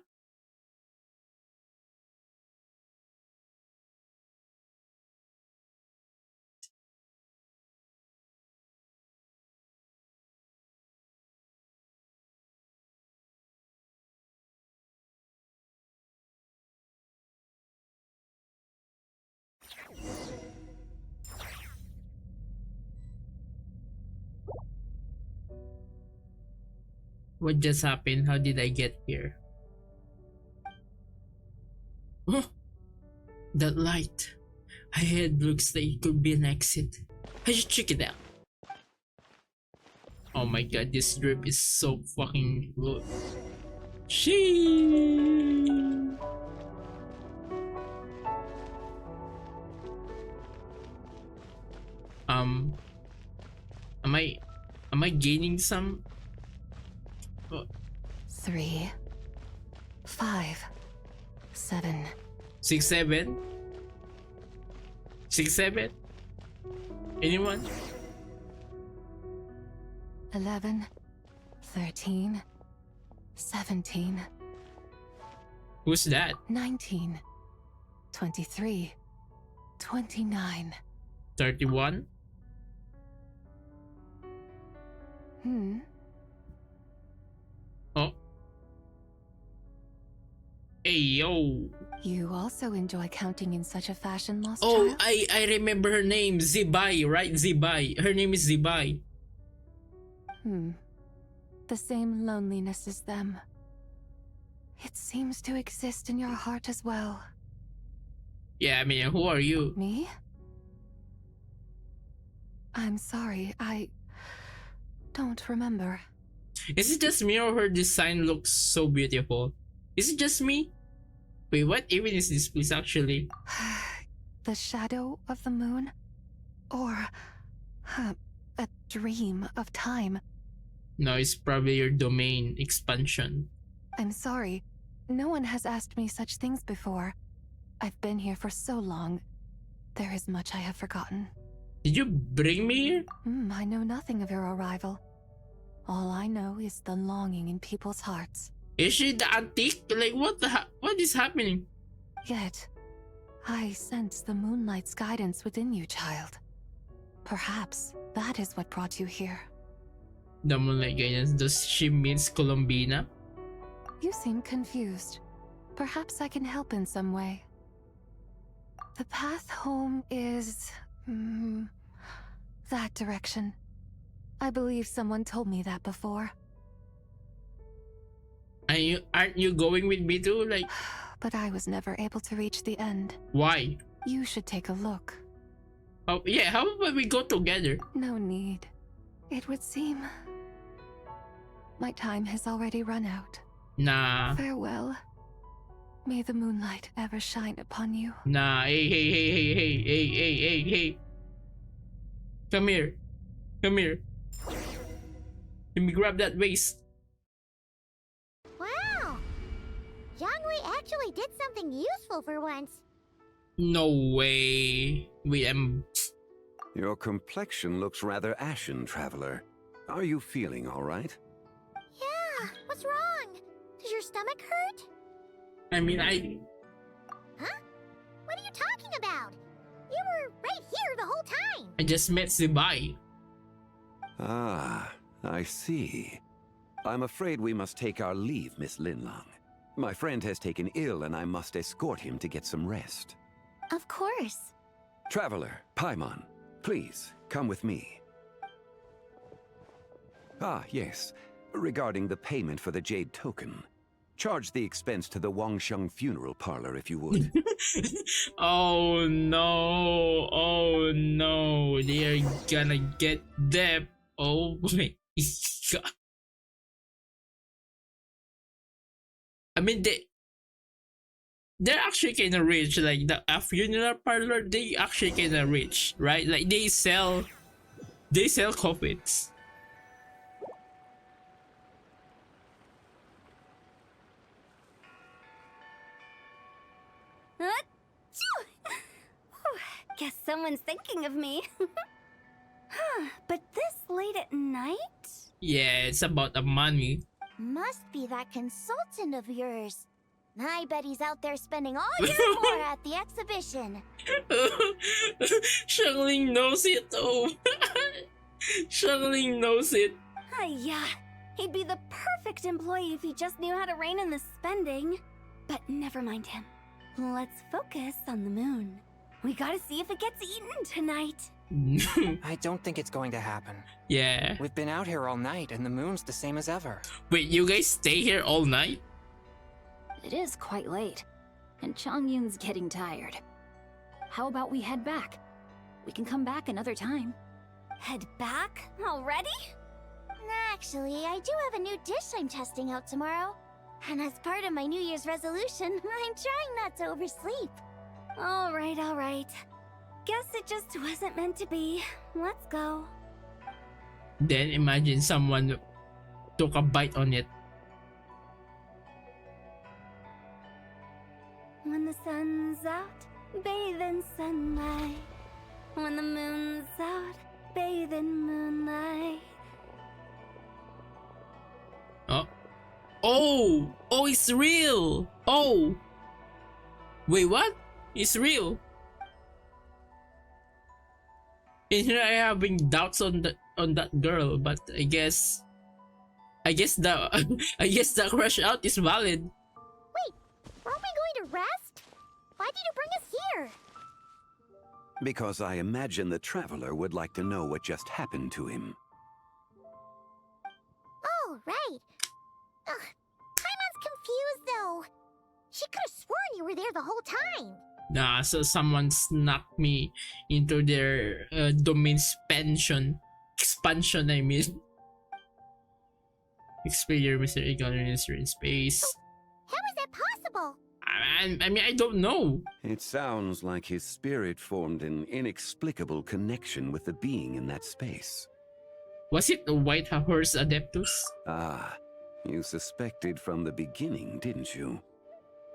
What just happened? How did I get here? Oh, that light ahead looks like it could be an exit. I should check it out. Oh my god, this drip is so fucking good. Sheesh. Am I gaining some? 3, 5, 7. 6, 7? 6, 7? Anyone? 11, 13, 17. Who's that? 19, 23, 29. 31? Oh. Hey, yo. You also enjoy counting in such a fashion, lost Oh, child? I remember her name. Zibai, right? Zibai. Her name is Zibai. The same loneliness as them. It seems to exist in your heart as well. Yeah, I mean, who are you? Me? I'm sorry, I don't remember. Is it just me or her design looks so beautiful? Is it just me? Wait, what even is this place actually? The shadow of the moon? Or a dream of time? No, it's probably your domain expansion. I'm sorry. No one has asked me such things before. I've been here for so long. There is much I have forgotten. Did you bring me here? I know nothing of your arrival. All I know is the longing in people's hearts. Is she the antique? Like, what is happening? Yet, I sense the moonlight's guidance within you, child. Perhaps that is what brought you here. The moonlight guidance, does she means Colombina? You seem confused. Perhaps I can help in some way. The path home is... that direction. I believe someone told me that before. Aren't you going with me too? Like... But I was never able to reach the end. Why? You should take a look. Oh, yeah, how about we go together? No need. It would seem... my time has already run out. Nah. Farewell. May the moonlight ever shine upon you. Nah, hey. Come here. Come here. Let me grab that vase. Wow! Zhongli actually did something useful for once. No way. Your complexion looks rather ashen, traveler. Are you feeling all right? Yeah, what's wrong? Does your stomach hurt? I mean, Huh? What are you talking about? You were right here the whole time. I just met Zibai. Ah, I see. I'm afraid we must take our leave, Miss Linlang. My friend has taken ill and I must escort him to get some rest. Of course. Traveler, Paimon, please, come with me. Ah, yes. Regarding the payment for the Jade token. Charge the expense to the Wangsheng funeral parlor if you would. Oh no, they are gonna get them. Oh my god. I mean, they're actually kind of rich. Like a funeral parlor, they actually kind of rich, right? Like they sell coffins. Guess someone's thinking of me. But this late at night? Yeah, it's about the money. Must be that consultant of yours. I bet he's out there spending all year more at the exhibition. Xiangling knows it. Oh, Xiangling knows it. Yeah, he'd be the perfect employee if he just knew how to rein in the spending. But never mind him. Let's focus on the moon. We gotta see if it gets eaten tonight. I don't think it's going to happen. Yeah. We've been out here all night and the moon's the same as ever. Wait, you guys stay here all night? It is quite late, and Chongyun's getting tired. How about we head back? We can come back another time. Head back? Already? Actually, I do have a new dish I'm testing out tomorrow. And as part of my New Year's resolution, I'm trying not to oversleep. Alright, alright. Guess it just wasn't meant to be. Let's go. Then imagine someone took a bite on it. When the sun's out, bathe in sunlight. When the moon's out, bathe in moonlight. Oh, it's real. Oh, wait, what? It's real. In here, I having doubts on that girl, but I guess the I guess the crush out is valid. Wait, aren't we going to rest? Why did you bring us here? Because I imagine the traveler would like to know what just happened to him. Oh, right. Ugh, Paimon's confused though. She could have sworn you were there the whole time. Nah, so someone snuck me into their domain expansion. I mean, experience Mr. Economist in space. How is that possible? I mean, I don't know. It sounds like his spirit formed an inexplicable connection with the being in that space. Was it the White Horse Adeptus? Ah, you suspected from the beginning, didn't you?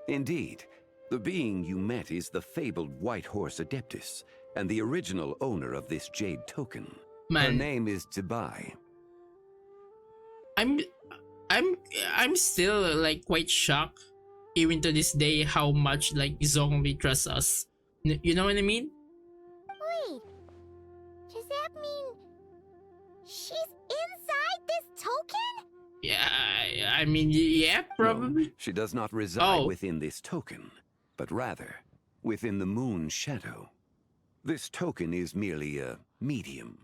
Indeed, the being you met is the fabled White Horse Adeptus, and the original owner of this jade token. Her name is Zibai. I'm still like quite shocked, even to this day, how much like Zhongli trusts us. You know what I mean? Wait, does that mean she's inside this token? Yeah, I mean, yeah, probably. No, she does not reside within this token, but rather within the moon's shadow. This token is merely a medium.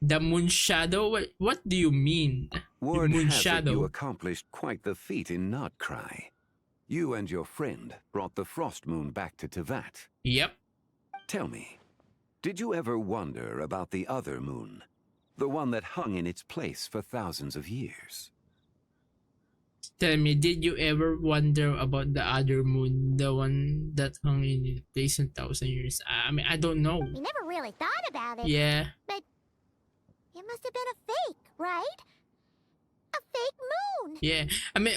The moon shadow? What do you mean? Word moon has it shadow? you accomplished quite the feat in Notcry. You and your friend brought the Frost Moon back to Tevat. Yep. Tell me, did you ever wonder about the other moon? The one that hung in its place for thousands of years? Tell me, did you ever wonder about the other moon? The one that hung in its place in 1,000 years? I mean, I don't know. We never really thought about it. Yeah. But it must have been a fake, right? A fake moon! Yeah. I mean,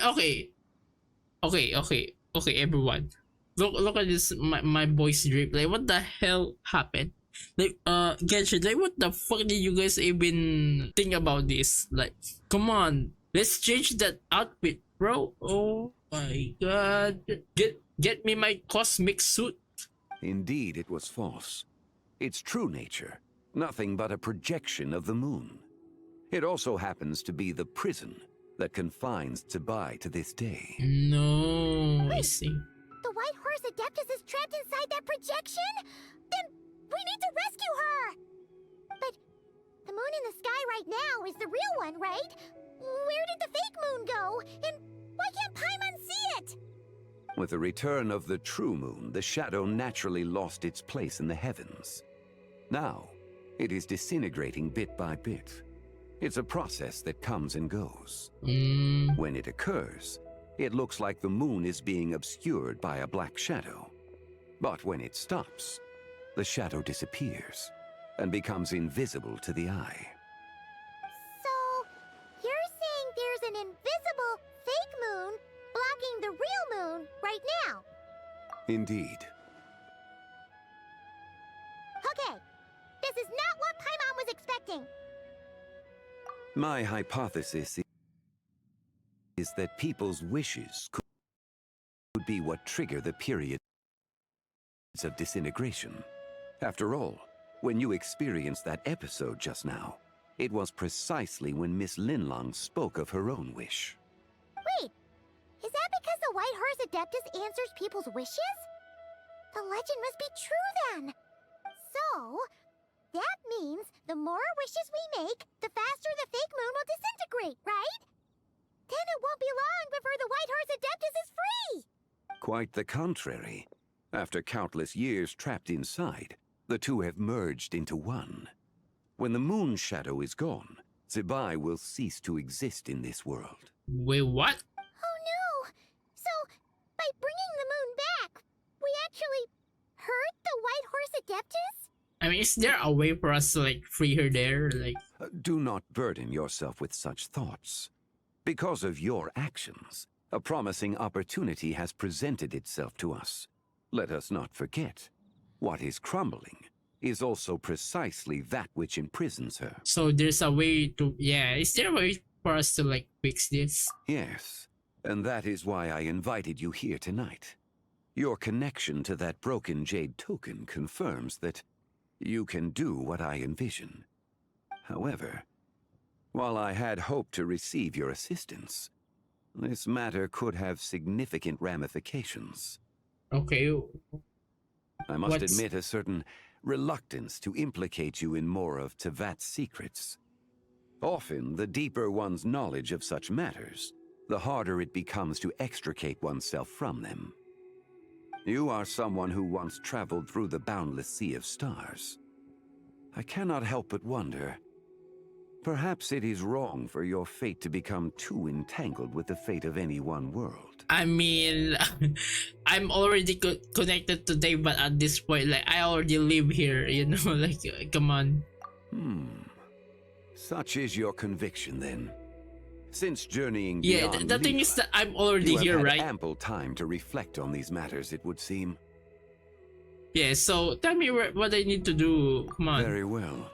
okay, everyone. Look at this, my voice drip. Like, what the hell happened? Like, Genshin, like, what the fuck did you guys even think about this? Like, come on, let's change that outfit, bro. Oh my god. Get me my cosmic suit. Indeed, it was false. Its true nature, nothing but a projection of the moon. It also happens to be the prison that confines Zibai to this day. No, I see. The White Horse Adeptus is trapped inside that projection? Then we need to rescue her! But the moon in the sky right now is the real one, right? Where did the fake moon go? And why can't Paimon see it? With the return of the true moon, the shadow naturally lost its place in the heavens. Now, it is disintegrating bit by bit. It's a process that comes and goes. When it occurs, it looks like the moon is being obscured by a black shadow. But when it stops, the shadow disappears and becomes invisible to the eye. So, you're saying there's an invisible fake moon blocking the real moon right now? Indeed. Okay, this is not what Paimon was expecting. My hypothesis is that people's wishes could be what trigger the periods of disintegration. After all, when you experienced that episode just now, it was precisely when Miss Linlong spoke of her own wish. Wait, is that because the White Horse Adeptus answers people's wishes? The legend must be true then. So, that means the more wishes we make, the faster the fake moon will disintegrate, right? Then it won't be long before the White Horse Adeptus is free! Quite the contrary. After countless years trapped inside, the two have merged into one. When the moon shadow is gone, Zibai will cease to exist in this world. Wait, what? Oh no! So, by bringing the moon back, we actually hurt the White Horse Adeptus? I mean, is there a way for us to, like, free her there? Like, Do not burden yourself with such thoughts. Because of your actions, a promising opportunity has presented itself to us. Let us not forget, what is crumbling is also precisely that which imprisons her. so there's a way to, yeah, is there a way for us to, like, fix this? Yes, and that is why I invited you here tonight. Your connection to that broken jade token confirms that you can do what I envision. However, while I had hoped to receive your assistance, this matter could have significant ramifications. Okay. I must admit a certain reluctance to implicate you in more of Tevat's secrets. Often, the deeper one's knowledge of such matters, the harder it becomes to extricate oneself from them. You are someone who once traveled through the boundless sea of stars. I cannot help but wonder, perhaps it is wrong for your fate to become too entangled with the fate of any one world. I mean, I'm already connected today, but at this point, like, I already live here, you know, like, come on. Such is your conviction, then. Since journeying Yeah, beyond the thing Liyue, is that I'm already you have here, had right? ample time to reflect on these matters, it would seem. Yeah, so tell me what I need to do. Come on. Very well.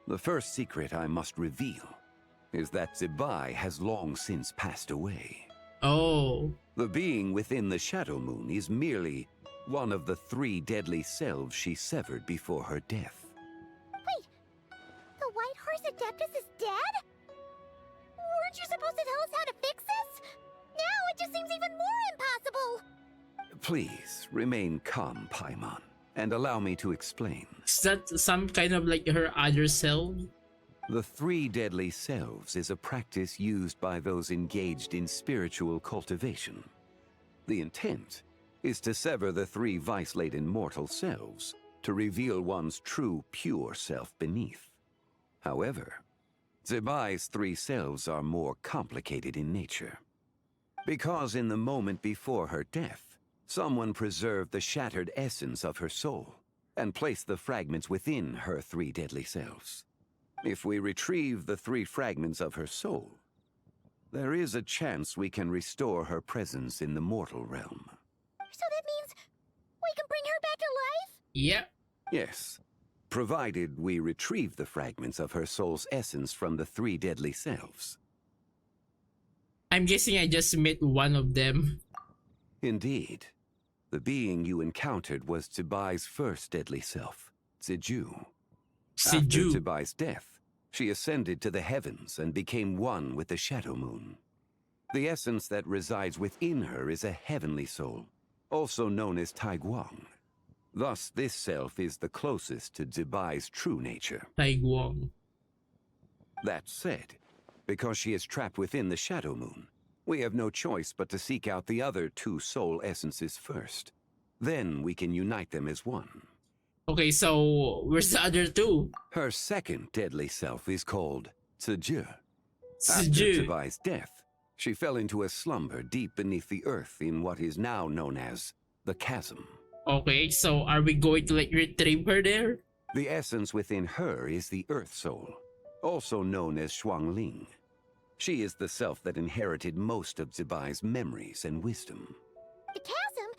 The first secret I must reveal is that Zibai has long since passed away. Oh. The being within the Shadow Moon is merely one of the 3 deadly selves she severed before her death. Wait, the White Horse Adeptus is dead? Weren't you supposed to tell us how to fix this? Now it just seems even more impossible! Please, remain calm, Paimon, and allow me to explain. Is that some kind of like her other self? The 3 deadly selves is a practice used by those engaged in spiritual cultivation. The intent is to sever the 3 vice-laden mortal selves to reveal one's true, pure self beneath. However, Zibai's 3 selves are more complicated in nature. Because in the moment before her death, someone preserved the shattered essence of her soul and placed the fragments within her 3 deadly selves. If we retrieve the 3 fragments of her soul, there is a chance we can restore her presence in the mortal realm. So that means we can bring her back to life? Yeah. Yes, provided we retrieve the fragments of her soul's essence from the 3 deadly selves. I'm guessing I just met one of them. Indeed. The being you encountered was Zibai's first deadly self, Ziju. After Zibai's death, she ascended to the heavens and became one with the Shadow Moon. The essence that resides within her is a heavenly soul, also known as Taiguang. Thus, this self is the closest to Zibai's true nature. Taiguang. That said, because she is trapped within the Shadow Moon, we have no choice but to seek out the other 2 soul essences first. Then we can unite them as one. Okay, so where's the other 2? Her second deadly self is called Ziju. After Ziju. Zibai's death, she fell into a slumber deep beneath the earth in what is now known as the Chasm. Okay, so are we going to like retrieve her there? The essence within her is the Earth Soul, also known as Shuangling. She is the self that inherited most of Zibai's memories and wisdom. The chasm?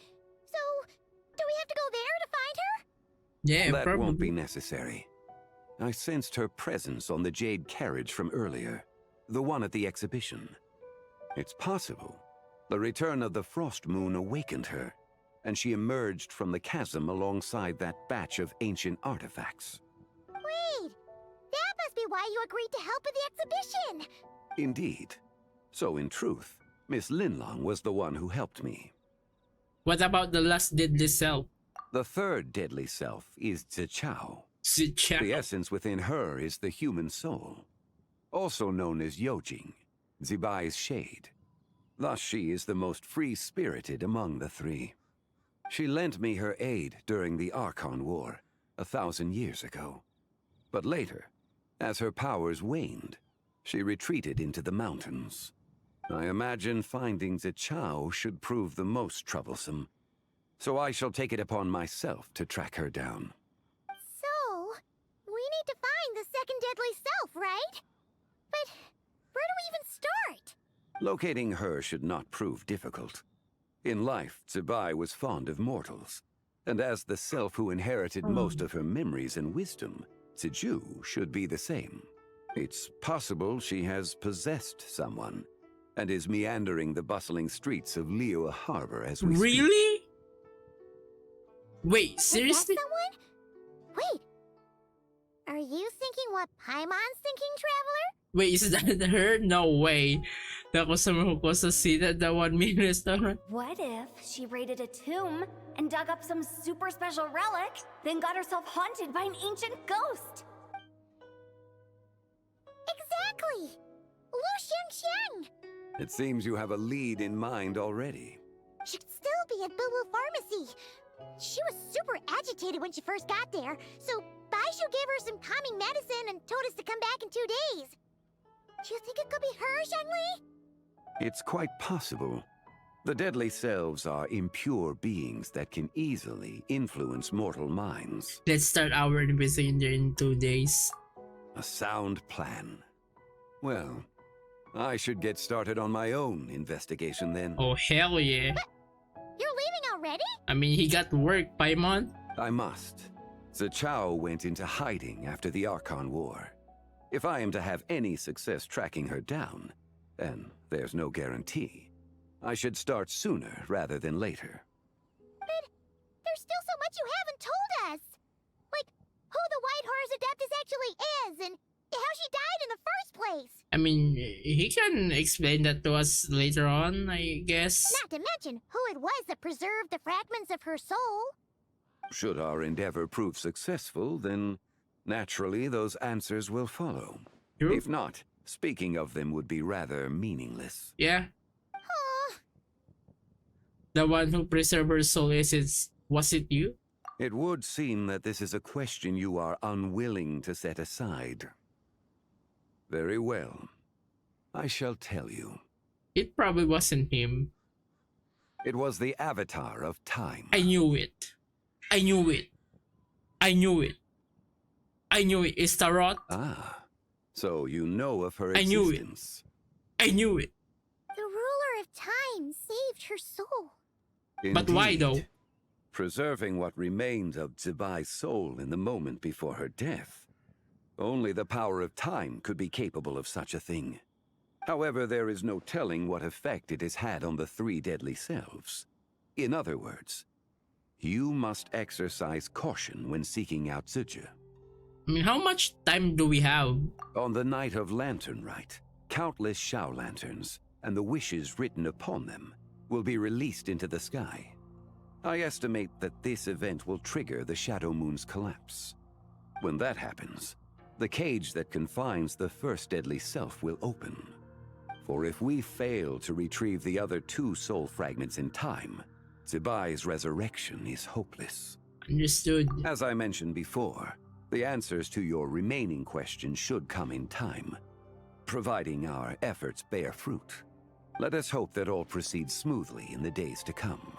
So, do we have to go there to find her? Yeah, that probably won't be necessary. I sensed her presence on the jade carriage from earlier, the one at the exhibition. It's possible the return of the Frost Moon awakened her, and she emerged from the chasm alongside that batch of ancient artifacts. Wait, that must be why you agreed to help with the exhibition. Indeed. So in truth, Miss Linlong was the one who helped me. What about the last deadly self? The third deadly self is Zichao. Zichao. The essence within her is the human soul, also known as Yojing, Zibai's shade. Thus she is the most free-spirited among the three. She lent me her aid during the Archon War, 1,000 years ago. But later, as her powers waned, she retreated into the mountains. I imagine finding Zichao should prove the most troublesome, so I shall take it upon myself to track her down. So, we need to find the second deadly self, right? But where do we even start? Locating her should not prove difficult. In life, Zibai was fond of mortals, and as the self who inherited most of her memories and wisdom, Ziju should be the same. It's possible she has possessed someone, and is meandering the bustling streets of Liyue Harbor as we speak. Really? Wait, seriously? Someone? Wait. Are you thinking what Paimon's thinking, Traveler? Wait, is that her? No way. That was someone who was a seat at the 1 million restaurant. What if she raided a tomb and dug up some super special relic, then got herself haunted by an ancient ghost? Exactly! Lu Xiangxiang! It seems you have a lead in mind already. Should still be at Boo Boo Pharmacy. She was super agitated when she first got there, so Baishu gave her some calming medicine and told us to come back in 2 days. Do you think it could be her, Zhengli? It's quite possible. The deadly selves are impure beings that can easily influence mortal minds. Let's start our investigation there in 2 days. A sound plan. Well, I should get started on my own investigation then. Oh, hell yeah. You're leaving already? I mean, he got work, Paimon. I must. Zichao went into hiding after the Archon War. If I am to have any success tracking her down, and there's no guarantee, I should start sooner rather than later. But there's still so much you haven't told us. Like, who the White Horse Adeptus actually is, and how she died in the first place. I mean, he can explain that to us later on, I guess. Not to mention who it was that preserved the fragments of her soul. Should our endeavor prove successful, then naturally those answers will follow. True. If not, speaking of them would be rather meaningless. Yeah. The one who preserved her soul, was it you? It would seem that this is a question you are unwilling to set aside. Very well. I shall tell you. It probably wasn't him. It was the Avatar of Time. I knew it. I knew it. I knew it. I knew it. It's Tarot. Ah, so you know of her I knew it. existence. I knew it. The ruler of time saved her soul. But why though? Indeed. Preserving what remained of Zibai's soul in the moment before her death. Only the power of time could be capable of such a thing. However, there is no telling what effect it has had on the 3 deadly selves. In other words, you must exercise caution when seeking out Ziju. I mean, how much time do we have? On the night of Lantern Rite, countless Shao lanterns, and the wishes written upon them, will be released into the sky. I estimate that this event will trigger the Shadow Moon's collapse. When that happens, the cage that confines the first deadly self will open. For if we fail to retrieve the other 2 soul fragments in time, Zibai's resurrection is hopeless. Understood. As I mentioned before, the answers to your remaining questions should come in time, providing our efforts bear fruit. Let us hope that all proceeds smoothly in the days to come.